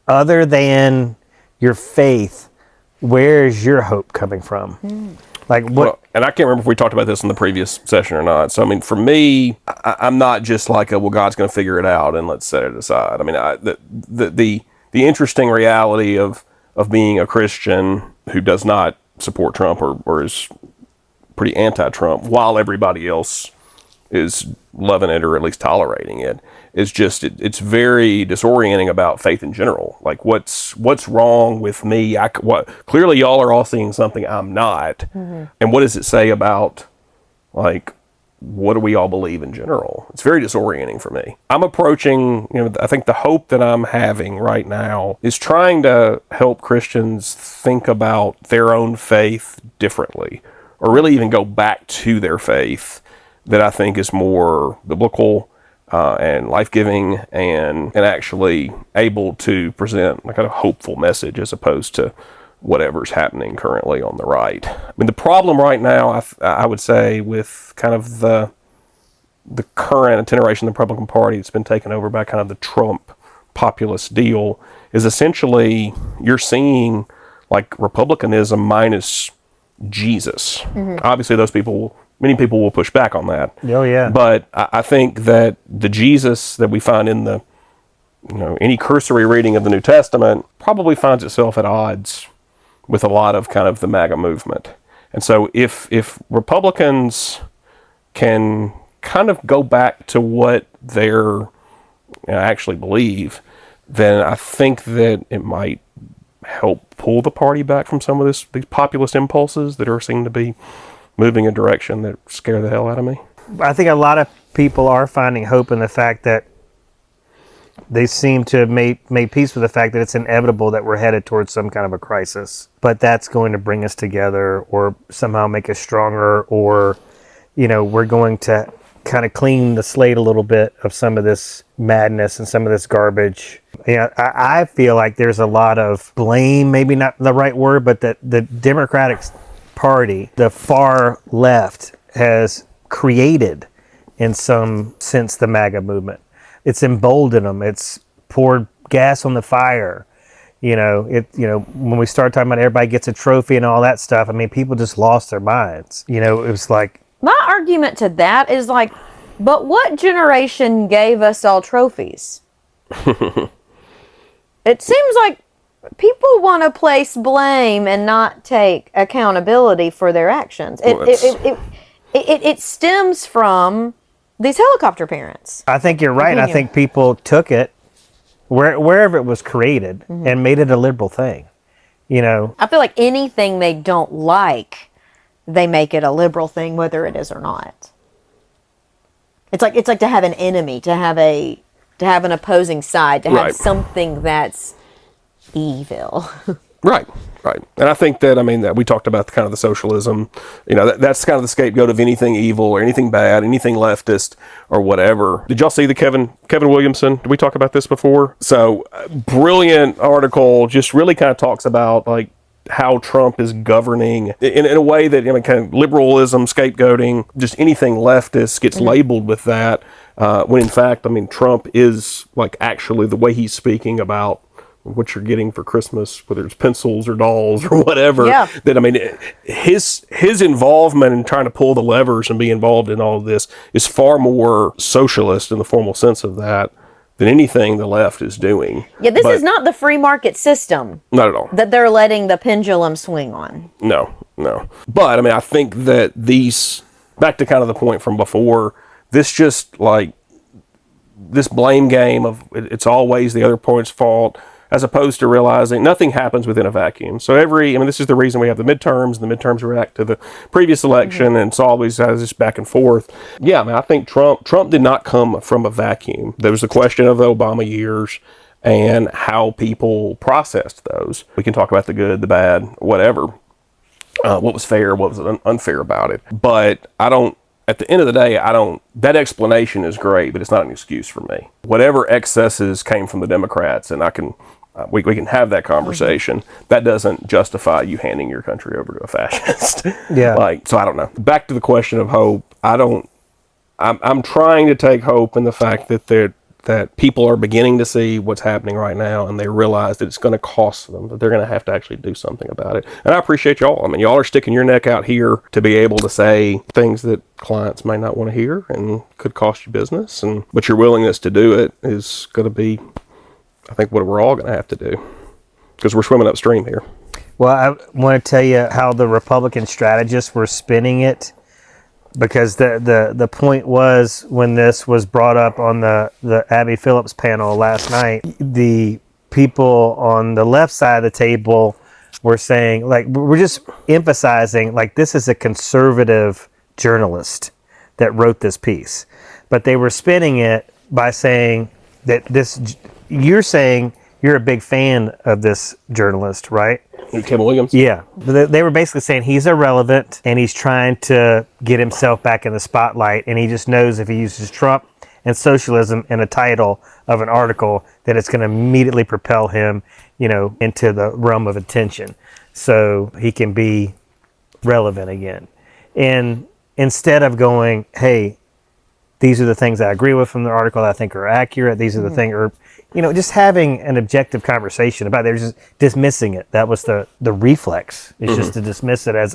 other than your faith, where is your hope coming from? What? Well, and I can't remember if we talked about this in the previous session or not. So, for me, I'm not just God's going to figure it out and let's set it aside. The interesting reality of being a Christian who does not support Trump or is pretty anti-Trump, while everybody else is loving it or at least tolerating it, is just it's very disorienting about faith in general. What's wrong with me? Clearly y'all are all seeing something I'm not, and what does it say about what do we all believe in general? It's very disorienting for me. I'm approaching, I think the hope that I'm having right now is trying to help Christians think about their own faith differently, or really even go back to their faith that I think is more biblical and life-giving, and actually able to present a hopeful message, as opposed to whatever's happening currently on the right. The problem right now, I would say, with kind of the current iteration of the Republican Party that's been taken over by kind of the Trump populist deal, is essentially you're seeing Republicanism minus Jesus. Obviously, many people will push back on that. Oh, yeah. But I think that the Jesus that we find in the, any cursory reading of the New Testament probably finds itself at odds with a lot of kind of the MAGA movement. And so if Republicans can kind of go back to what they're actually believe, then I think that it might help pull the party back from some of these populist impulses that seem to be moving a direction that scare the hell out of me. I think a lot of people are finding hope in the fact that they seem to have made peace with the fact that it's inevitable that we're headed towards some kind of a crisis. But that's going to bring us together, or somehow make us stronger, or, we're going to kind of clean the slate a little bit of some of this madness and some of this garbage. I feel like there's a lot of blame, maybe not the right word, but that the Democratic Party, the far left, has created in some sense the MAGA movement. It's emboldened them. It's poured gas on the fire. When we start talking about everybody gets a trophy and all that stuff, people just lost their minds. It was My argument to that is but what generation gave us all trophies? It seems like people want to place blame and not take accountability for their actions. It stems from these helicopter parents. I think you're right. I think people took it wherever it was created and made it a liberal thing. I feel like anything they don't like, they make it a liberal thing, whether it is or not. It's like to have an enemy, to have an opposing side, to have something that's evil. Right. And I think that, that we talked about kind of the socialism, that's kind of the scapegoat of anything evil or anything bad, anything leftist or whatever. Did y'all see the Kevin Williamson? Did we talk about this before? So, brilliant article, just really kind of talks about how Trump is governing in a way that, kind of liberalism, scapegoating, just anything leftist gets labeled with that, when in fact, Trump is actually the way he's speaking about what you're getting for Christmas, whether it's pencils or dolls or whatever. Yeah. That his involvement in trying to pull the levers and be involved in all of this is far more socialist in the formal sense of that than anything the left is doing. Yeah, this is not the free market system Not at all. that they're letting the pendulum swing on. No. But, I mean, I think that these, back to kind of the point from before, this just, like, this blame game of it's always the other point's fault, as opposed to realizing nothing happens within a vacuum. So this is the reason we have the midterms, and the midterms react to the previous election, and it's always has this back and forth. Yeah, I mean, I think Trump did not come from a vacuum. There was the question of the Obama years and how people processed those. We can talk about the good, the bad, whatever. What was fair, what was unfair about it. But at the end of the day, that explanation is great, but it's not an excuse for me. Whatever excesses came from the Democrats, and we can have that conversation. That doesn't justify you handing your country over to a fascist. Yeah. So I don't know. Back to the question of hope. I'm trying to take hope in the fact that people are beginning to see what's happening right now, and they realize that it's going to cost them, that they're going to have to actually do something about it. And I appreciate y'all. I mean, y'all are sticking your neck out here to be able to say things that clients may not want to hear and could cost you business. But your willingness to do it is going to be, I think, what we're all going to have to do, because we're swimming upstream here. Well, I want to tell you how the Republican strategists were spinning it, because the point was, when this was brought up on the Abby Phillips panel last night, the people on the left side of the table were saying, like, we're just emphasizing, like, this is a conservative journalist that wrote this piece. But they were spinning it by saying that you're saying you're a big fan of this journalist, right? Kevin Williams? Yeah. They were basically saying he's irrelevant, and he's trying to get himself back in the spotlight, and he just knows if he uses Trump and socialism in a title of an article, that it's going to immediately propel him, into the realm of attention, so he can be relevant again. And instead of going, hey, these are the things I agree with from the article that I think are accurate, these are the things, or just having an objective conversation about it. They're just dismissing it. That was the reflex, is just to dismiss it as,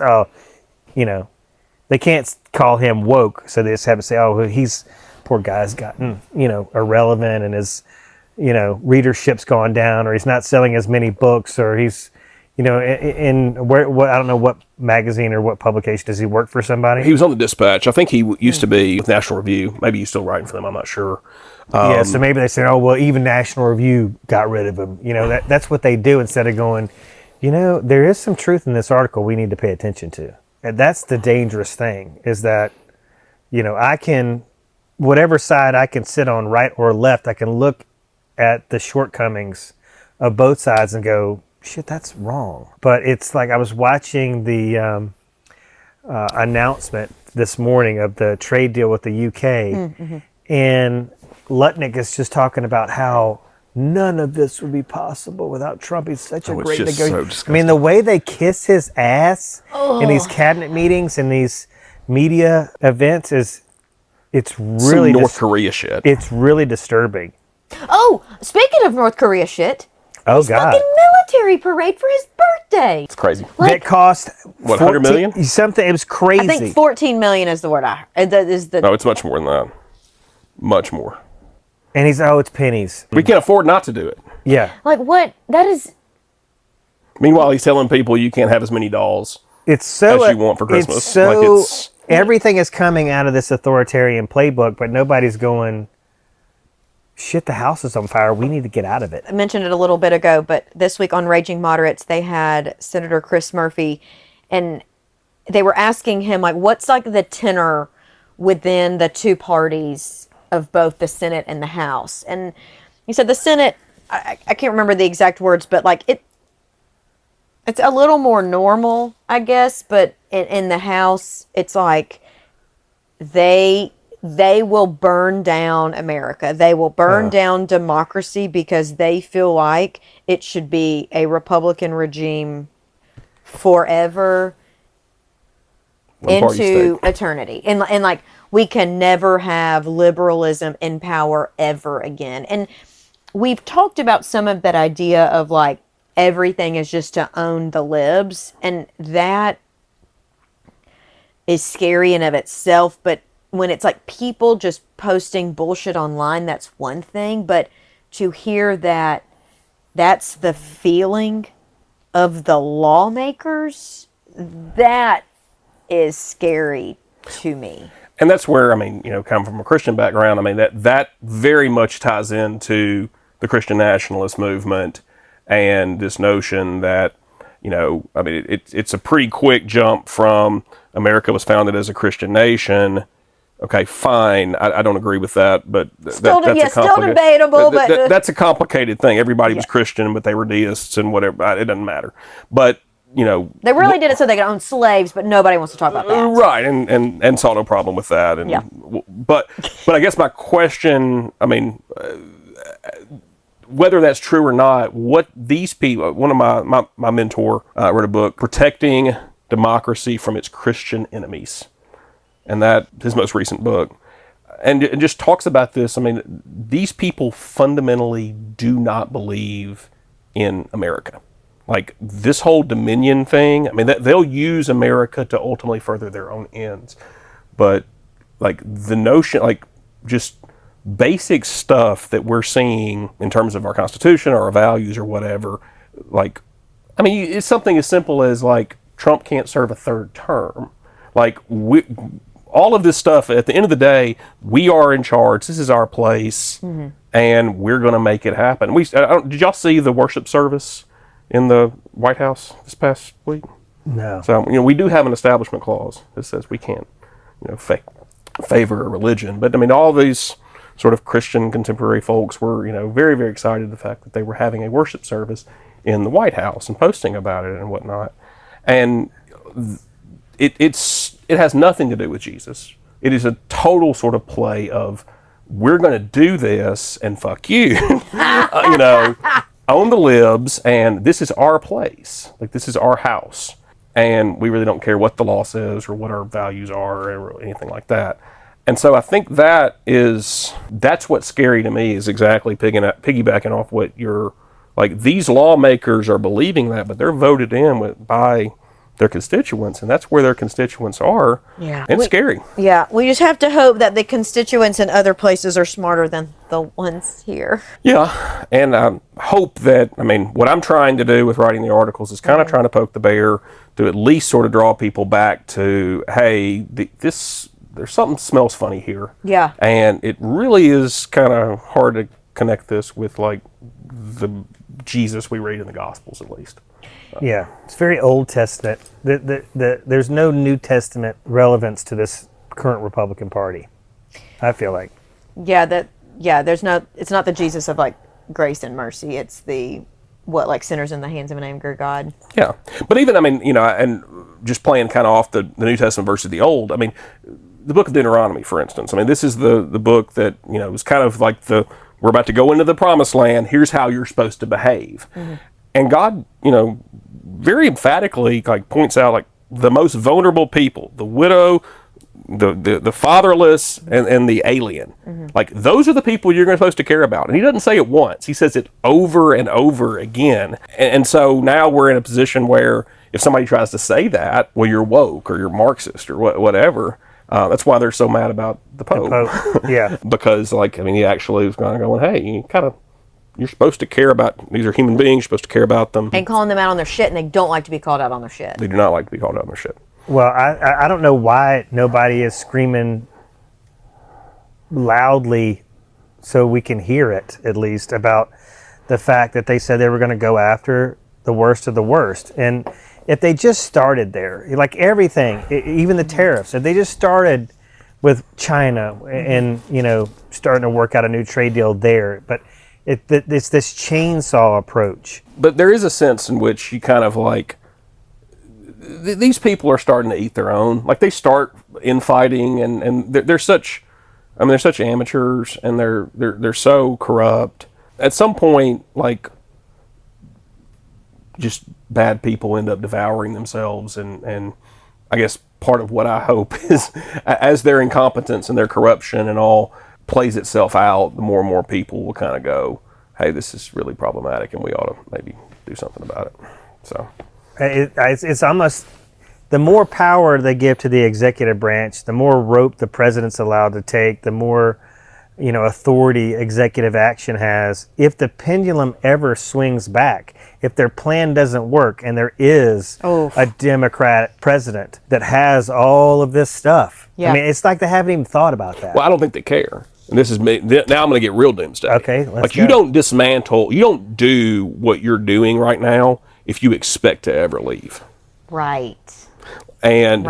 they can't call him woke, so they just have to say, oh, poor guy's gotten, irrelevant, and his, readership's gone down, or he's not selling as many books, or he's, I don't know what magazine or what publication. Does he work for somebody? He was on the Dispatch. I think he used to be with National Review. Maybe he's still writing for them. I'm not sure. Yeah, so maybe they say, oh, well, even National Review got rid of him. That's what they do, instead of going, there is some truth in this article we need to pay attention to. And that's the dangerous thing, is that, I can, whatever side I can sit on, right or left, I can look at the shortcomings of both sides and go, shit, that's wrong. But it's like, I was watching the announcement this morning of the trade deal with the UK, and Lutnick is just talking about how none of this would be possible without Trump. He's such a great negotiator. I mean, the way they kiss his ass in these cabinet meetings and these media events it's really some North Korea shit. It's really disturbing. Oh, speaking of North Korea shit, Oh, his God. fucking military parade for his birthday. It's crazy. That cost what, 100 million? Something. It was crazy. I think 14 million is the word I heard. No, it's much more than that. Much more. And it's pennies. We can't afford not to do it. Yeah. Like, what? That is... Meanwhile, he's telling people you can't have as many dolls It's so as you want for Christmas. It's so everything is coming out of this authoritarian playbook, but nobody's going, shit, the house is on fire. We need to get out of it. I mentioned it a little bit ago, but this week on Raging Moderates, they had Senator Chris Murphy, and they were asking him, like, what's like the tenor within the two parties of both the Senate and the House? And he said the Senate, I can't remember the exact words, but like it's a little more normal, I guess, but in the House, it's like they will burn down America. They will burn down democracy because they feel like it should be a Republican regime forever into eternity. And like, we can never have liberalism in power ever again. And we've talked about some of that idea of like, everything is just to own the libs. And that is scary in of itself, but when it's like people just posting bullshit online, that's one thing, but to hear that that's the feeling of the lawmakers, that is scary to me. And that's where, I mean, come from a Christian background, I mean, that very much ties into the Christian nationalist movement and this notion that, I mean, it's a pretty quick jump from America was founded as a Christian nation. Okay, fine. I don't agree with that, but Still debatable. But that's a complicated thing. Everybody was Christian, but they were deists and whatever. It doesn't matter. But they really did it so they could own slaves, but nobody wants to talk about that. Right, and saw no problem with that. And but I guess my question, I mean, whether that's true or not, what these people, one of my mentor wrote a book, Protecting Democracy from Its Christian Enemies. And that, his most recent book. And it just talks about this. I mean, these people fundamentally do not believe in America. Like, this whole dominion thing, I mean, they'll use America to ultimately further their own ends. But, like, the notion, like, just basic stuff that we're seeing in terms of our Constitution or our values or whatever, like, I mean, it's something as simple as, like, Trump can't serve a third term. Like, all of this stuff, at the end of the day, we are in charge. This is our place, and we're going to make it happen. Did y'all see the worship service in the White House this past week? No. So, we do have an establishment clause that says we can't, favor a religion. But, I mean, all these sort of Christian contemporary folks were, very, very excited the fact that they were having a worship service in the White House and posting about it and whatnot. And it has nothing to do with Jesus. It is a total sort of play of, we're going to do this and fuck you, own the libs, and this is our place. Like, this is our house. And we really don't care what the law says or what our values are or anything like that. And so I think that's what's scary to me, is exactly piggybacking off what you're, like, these lawmakers are believing that, but they're voted in by their constituents, and that's where their constituents are. Yeah. It's scary. Yeah, we just have to hope that the constituents in other places are smarter than the ones here. Yeah, and I hope that, I mean, what I'm trying to do with writing the articles is kind of trying to poke the bear to at least sort of draw people back to, hey, there's something smells funny here. Yeah. And it really is kind of hard to connect this with, like, the Jesus we read in the Gospels, at least. Yeah, it's very Old Testament. There's no New Testament relevance to this current Republican Party, I feel like. It's not the Jesus of, like, grace and mercy. It's like sinners in the hands of an angry God. Yeah. But even, I mean, and just playing kind of off the New Testament versus the Old, I mean, the book of Deuteronomy, for instance, I mean, this is the book that, was kind of like we're about to go into the promised land. Here's how you're supposed to behave. And God, very emphatically, like, points out, like, the most vulnerable people, the widow, the fatherless, and the alien. Like, those are the people you're supposed to care about. And he doesn't say it once. He says it over and over again. And so now we're in a position where if somebody tries to say that, well, you're woke or you're Marxist or whatever. That's why they're so mad about the Pope. Yeah. Because, like, I mean, he actually was kind of going, hey, you're supposed to care about, these are human beings, you're supposed to care about them. And calling them out on their shit, and they don't like to be called out on their shit. They do not like to be called out on their shit. Well, I don't know why nobody is screaming loudly so we can hear it, at least, about the fact that they said they were going to go after the worst of the worst. And if they just started there, like everything, even the tariffs, if they just started with China and, starting to work out a new trade deal there, but it's this chainsaw approach. But there is a sense in which you kind of, like, these people are starting to eat their own. Like, they start infighting, and they're such amateurs, and they're so corrupt. At some point, like, just bad people end up devouring themselves, and I guess part of what I hope is, as their incompetence and their corruption and all plays itself out, the more and more people will kind of go, hey, this is really problematic, and we ought to maybe do something about it. So It's almost, the more power they give to the executive branch, the more rope the president's allowed to take, the more, authority executive action has. If the pendulum ever swings back, if their plan doesn't work and there is a Democratic president that has all of this stuff, Yeah. I mean, it's like they haven't even thought about that. Well, I don't think they care. And this is me. Now I'm going to get real doomsday. Okay, let's you go. don't dismantle, you don't do what you're doing right now if you expect to ever leave. Right. And,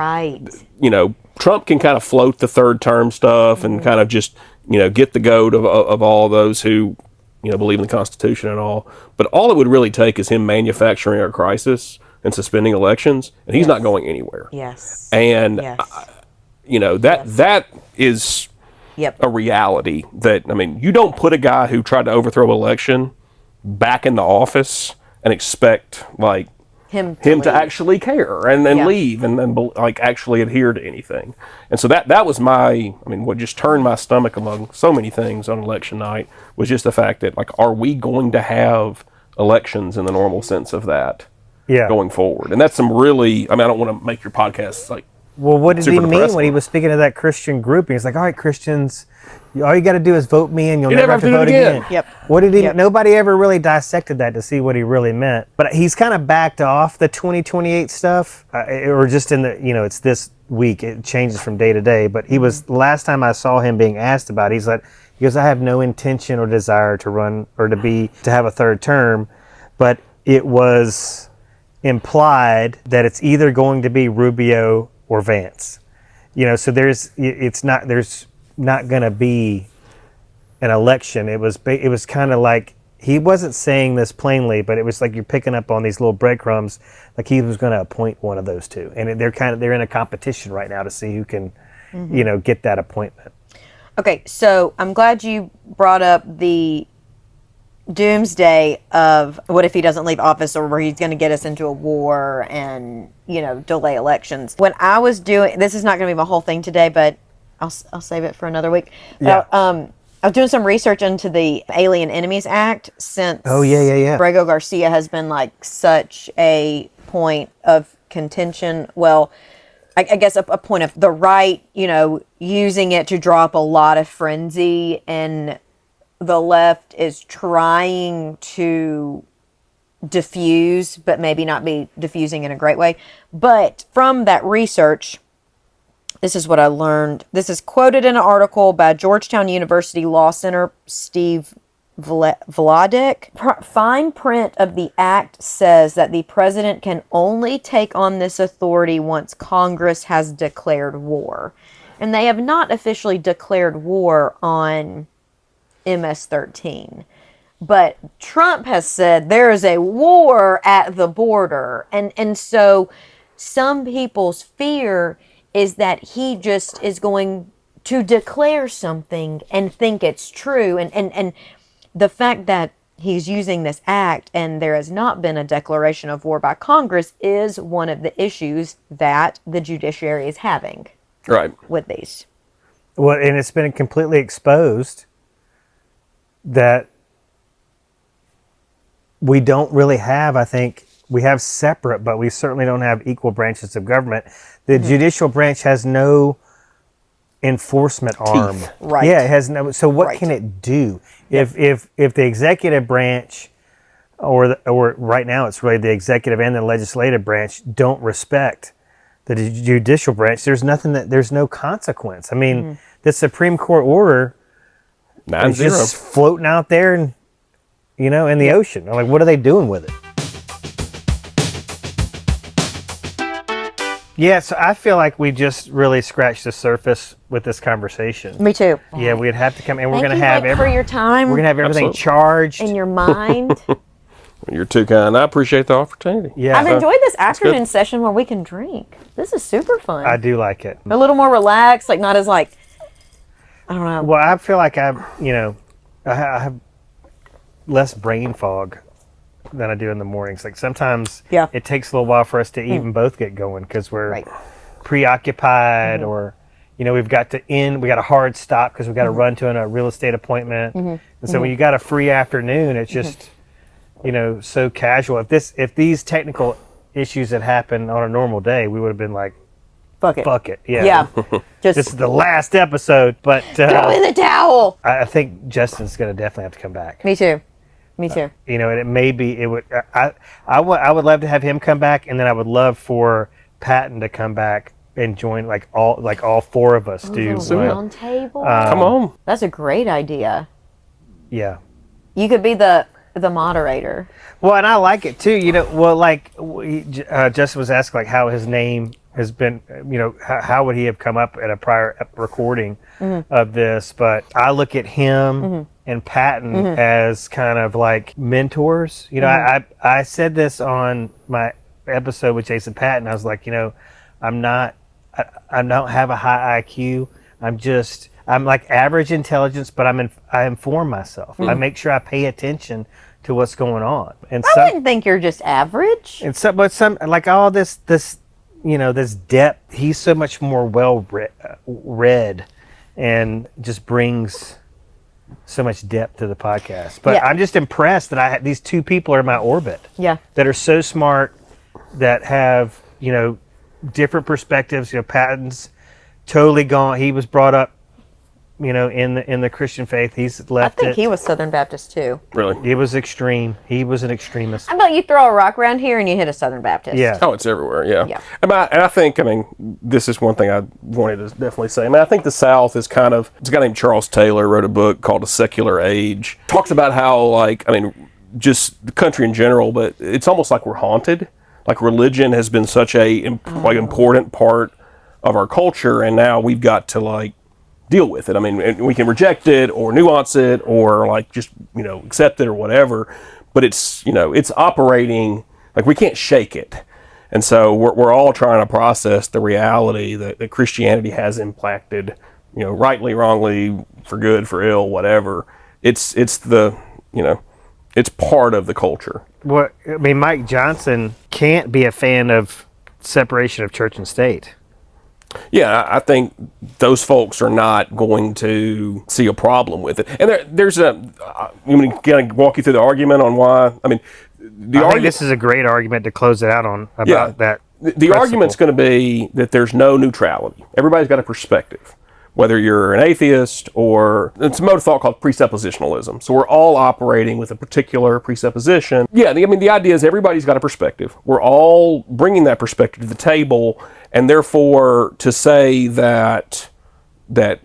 Trump can kind of float the third term stuff and kind of just, get the goat of all those who, believe in the Constitution and all. But all it would really take is him manufacturing a crisis and suspending elections, and he's not going anywhere. Yes. And, that is Yep. a reality that, you don't put a guy who tried to overthrow an election back into office and expect, him to leave. actually care and then leave and then actually adhere to anything. And so that was what just turned my stomach among so many things on election night was just the fact that are we going to have elections in the normal sense of that going forward? And that's some really, I don't want to make your podcast Well, what did he super mean depressing. when he was speaking to that Christian group? He's like, all right, Christians, all you got to do is vote me and you'll never have to vote again. Yep. What did he, Yep. nobody ever really dissected that to see what he really meant. But he's kind of backed off the 2028 stuff, or just in the, it's this week. It changes from day to day. But he was, last time I saw him being asked about it, he goes, I have no intention or desire to run or to have a third term. But it was implied that it's either going to be Rubio or Vance, so there's not going to be an election. It was kind of like he wasn't saying this plainly, but it was like you're picking up on these little breadcrumbs, like he was going to appoint one of those two, and they're in a competition right now to see who can, get that appointment. Okay, so I'm glad you brought up the doomsday of what if he doesn't leave office or where he's going to get us into a war and delay elections. When I was doing this is not going to be my whole thing today, but I'll save it for another week. Yeah. I was doing some research into the Alien Enemies Act since Brago Garcia has been such a point of contention. Well, I guess a point of the right, using it to draw up a lot of frenzy, and the left is trying to diffuse, but maybe not be diffusing in a great way. But from that research, this is what I learned. This is quoted in an article by Georgetown University Law Center, Steve Vladeck. Fine print of the act says that the president can only take on this authority once Congress has declared war. And they have not officially declared war on MS-13. But Trump has said there is a war at the border. And so some people's fear is that he just is going to declare something and think it's true. And the fact that he's using this act and there has not been a declaration of war by Congress is one of the issues that the judiciary is having with these. Well, and it's been completely exposed that we don't really have, I think, we have separate, but we certainly don't have equal branches of government. The judicial branch has no enforcement arm. Right. Yeah, it has no. So what can it do? If the executive branch, or right now it's really the executive and the legislative branch don't respect the judicial branch, there's no consequence. I mean, the Supreme Court order. 9-0. It's just floating out there and, in the ocean. I'm like, what are they doing with it? Yeah, so I feel like we just really scratched the surface with this conversation. Me too. Yeah, we'd have to come, and we're Thank going to you, have Mike, for your time. We're going to have everything Absolutely. charged. in your mind. You're too kind. I appreciate the opportunity. Yeah, I've enjoyed this good. afternoon session where we can drink. This is super fun. I do like it. A little more relaxed, not as I don't know. Well, I feel like I have less brain fog than I do in the mornings. Like sometimes it takes a little while for us to even both get going because we're preoccupied or, we've got to we got a hard stop because we've got to run to a real estate appointment. And so when you got a free afternoon, it's just, so casual. If these technical issues that happen on a normal day, we would have been like, Fuck it. fuck it. Yeah. Yeah. This is the last episode, but throw in the towel. I think Justin's going to definitely have to come back. Me too. Me too. You know, and it may be, it would, I would love to have him come back, and then I would love for Patton to come back and join like all four of us do. Round table. Come on. That's a great idea. Yeah. You could be the moderator. Well, and I like it too. You know, well, like Justin was asking, like how his name has been. You know, how would he have come up at a prior recording of this? But I look at him and Patton as kind of like mentors. You know, I said this on my episode with Jason Patton. I was like, you know, I don't have a high IQ. I'm like average intelligence, but I inform myself. I make sure I pay attention to what's going on. And I wouldn't think you're just average. And but some like all this, you know, this depth. He's so much more well read, and just brings so much depth to the podcast. But Yeah. I'm just impressed that these two people are in my orbit. Yeah. That are so smart, that have, you know, different perspectives. You know, Patton's totally gone. He was brought up, you know, in the Christian faith. He's I left think it. he was Southern Baptist too. Really? It was extreme. He was an extremist. How about you throw a rock around here and you hit a Southern Baptist? Yeah. Oh, it's everywhere, yeah. Yeah. And I think, I mean, this is one thing I wanted to definitely say. I mean, I think the South is kind of, it's a guy named Charles Taylor wrote a book called A Secular Age. Talks about how, like, I mean, just the country in general, but it's almost like we're haunted. Like religion has been such a like important part of our culture, and now we've got to like deal with it. I mean, we can reject it or nuance it or like just, you know, accept it or whatever, but it's, you know, it's operating like we can't shake it. And so we're all trying to process the reality that Christianity has impacted, you know, rightly, wrongly, for good, for ill, whatever. It's the, you know, it's part of the culture. Well, I mean, Mike Johnson can't be a fan of separation of church and state. Yeah, I think those folks are not going to see a problem with it. And there's a, you mean, can I walk you through the argument on why? I mean, I think this is a great argument to close it out on about that. The argument's going to be that there's no neutrality. Everybody's got a perspective. Whether you're an atheist or, it's a mode of thought called presuppositionalism. So we're all operating with a particular presupposition. Yeah, I mean, the idea is everybody's got a perspective. We're all bringing that perspective to the table, and therefore to say that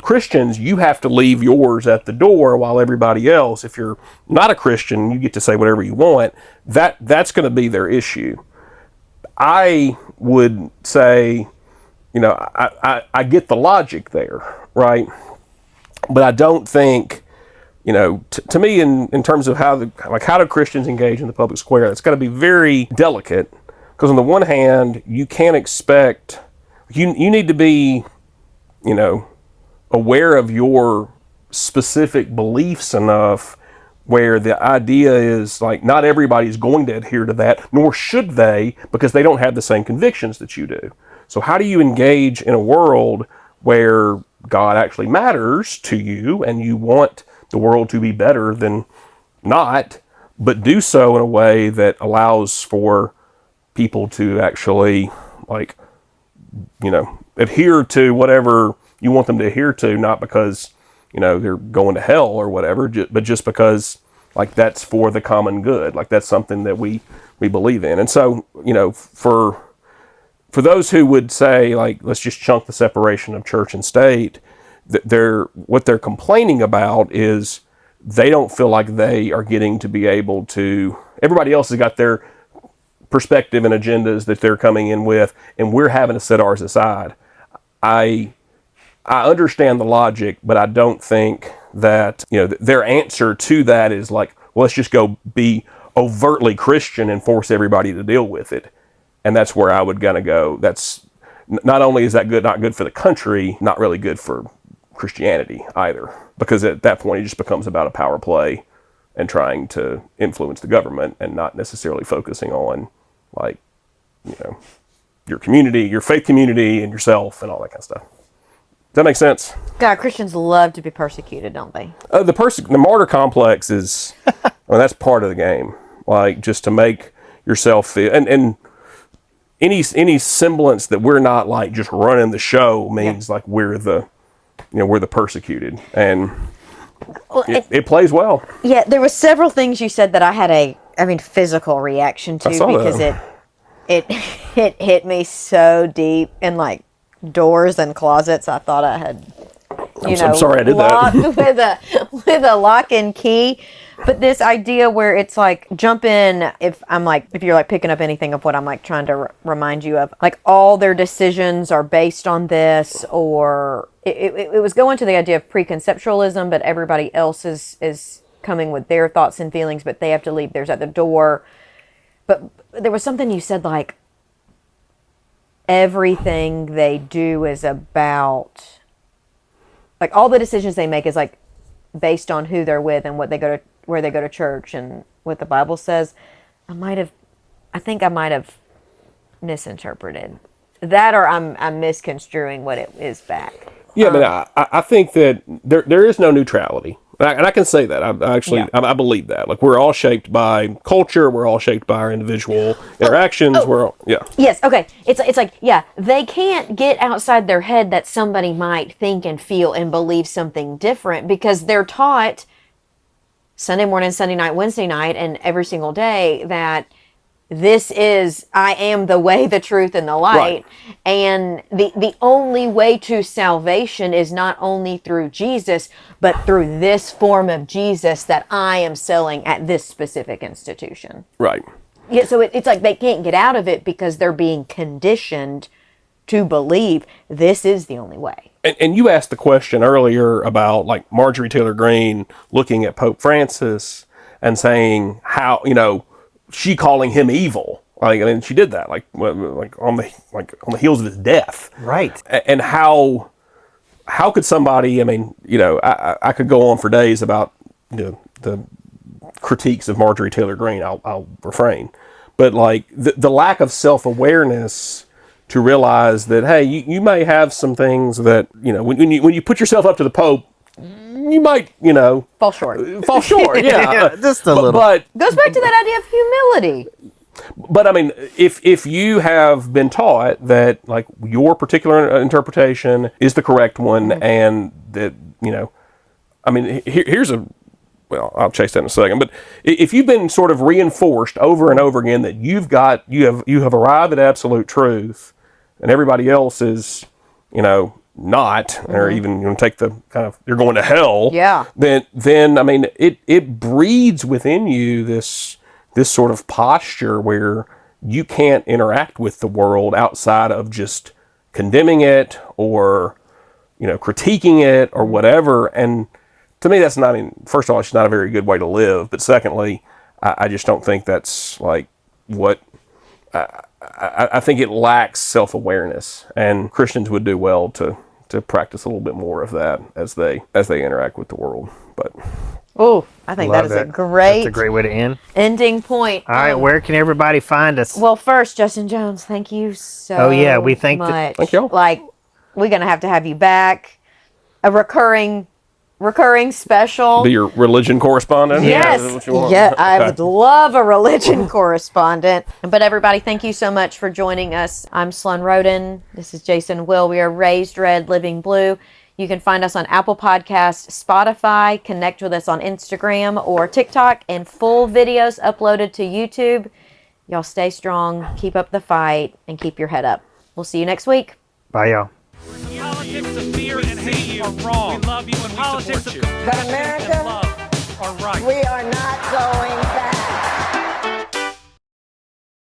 Christians, you have to leave yours at the door while everybody else, if you're not a Christian, you get to say whatever you want, that's going to be their issue. I would say, you know, I get the logic there, right? But I don't think, you know, to me, in terms of how do Christians engage in the public square, it's got to be very delicate, because on the one hand, you can't expect, you need to be, you know, aware of your specific beliefs enough where the idea is like not everybody's going to adhere to that, nor should they, because they don't have the same convictions that you do. So how do you engage in a world where God actually matters to you and you want the world to be better than not, but do so in a way that allows for people to actually, like, you know, adhere to whatever you want them to adhere to, not because, you know, they're going to hell or whatever, but just because, like, that's for the common good. Like, that's something that we believe in. And so, you know, for those who would say, like, let's just chunk the separation of church and state, what they're complaining about is they don't feel like they are getting to be able to, everybody else has got their perspective and agendas that they're coming in with, and we're having to set ours aside. I understand the logic, but I don't think that, you know, their answer to that is like, well, let's just go be overtly Christian and force everybody to deal with it. And that's where I would gonna go. That's not only is that not good for the country, not really good for Christianity either, because at that point it just becomes about a power play and trying to influence the government and not necessarily focusing on, like, you know, your community, your faith community, and yourself and all that kind of stuff. Does that make sense? God, Christians love to be persecuted, don't they? The martyr complex is, well, that's part of the game. Like, just to make yourself feel, and any semblance that we're not like just running the show means like we're the persecuted, and it plays well. Yeah, there was several things you said that I had physical reaction to because it hit me so deep in like doors and closets. I thought I had I'm sorry I did that. with a lock and key. But this idea where it's like jump in if you're like picking up anything of what I'm like trying to remind you of, like all their decisions are based on this, or it was going to the idea of preconceptualism, but everybody else is coming with their thoughts and feelings, but they have to leave theirs at the door. But there was something you said like everything they do is about, like all the decisions they make is like based on who they're with and where they go to church and what the Bible says. I think I might have misinterpreted that, or I'm misconstruing what it is back. Yeah, but I think that there is no neutrality. And I can say that. I believe that. Like, we're all shaped by culture. We're all shaped by our individual interactions. We're all, Yes, okay. It's like, yeah, they can't get outside their head that somebody might think and feel and believe something different because they're taught Sunday morning, Sunday night, Wednesday night, and every single day that I am the way, the truth, and the light. Right. And the only way to salvation is not only through Jesus, but through this form of Jesus that I am selling at this specific institution. right. Yeah, so it's like they can't get out of it because they're being conditioned to believe this is the only way. And you asked the question earlier about like Marjorie Taylor Greene looking at Pope Francis and saying how, she calling him evil. Like, I mean, she did that like on the heels of his death. Right. And how could somebody, I could go on for days about the critiques of Marjorie Taylor Greene. I'll refrain. But like the lack of self-awareness to realize that, hey, you may have some things that, when you put yourself up to the Pope, you might, Fall short. Yeah. Just a little. But Goes back to that idea of humility. But I mean, if you have been taught that like your particular interpretation is the correct one, and that here's I'll chase that in a second. But if you've been sort of reinforced over and over again that you have arrived at absolute truth, and everybody else is not, or even take the kind of you're going to hell. Yeah. Then I mean it breeds within you this sort of posture where you can't interact with the world outside of just condemning it or, critiquing it or whatever. And to me, that's not, first of all, it's not a very good way to live. But secondly, I just don't think that's like what, I think it lacks self-awareness, and Christians would do well to practice a little bit more of that as they interact with the world. But Oh, I think Love that is it. a great That's a great way to end. ending point. All right, where can everybody find us? Well, first, Justin Jones, thank you so Oh, yeah, we thank the- much. Thank y'all. Like, we're going to have you back. A recurring special. be your religion correspondent? Yes. Is that what you want? Yeah, I Okay. would love a religion correspondent. But everybody, thank you so much for joining us. I'm Sloan Roden. This is Jason Will. We are Raised Red, Living Blue. You can find us on Apple Podcasts, Spotify, connect with us on Instagram or TikTok, and full videos uploaded to YouTube. Y'all stay strong, keep up the fight, and keep your head up. We'll see you next week. Bye, y'all. Politics of fear and hate are wrong. We love you and politics of But America, and love are right. we are not going back.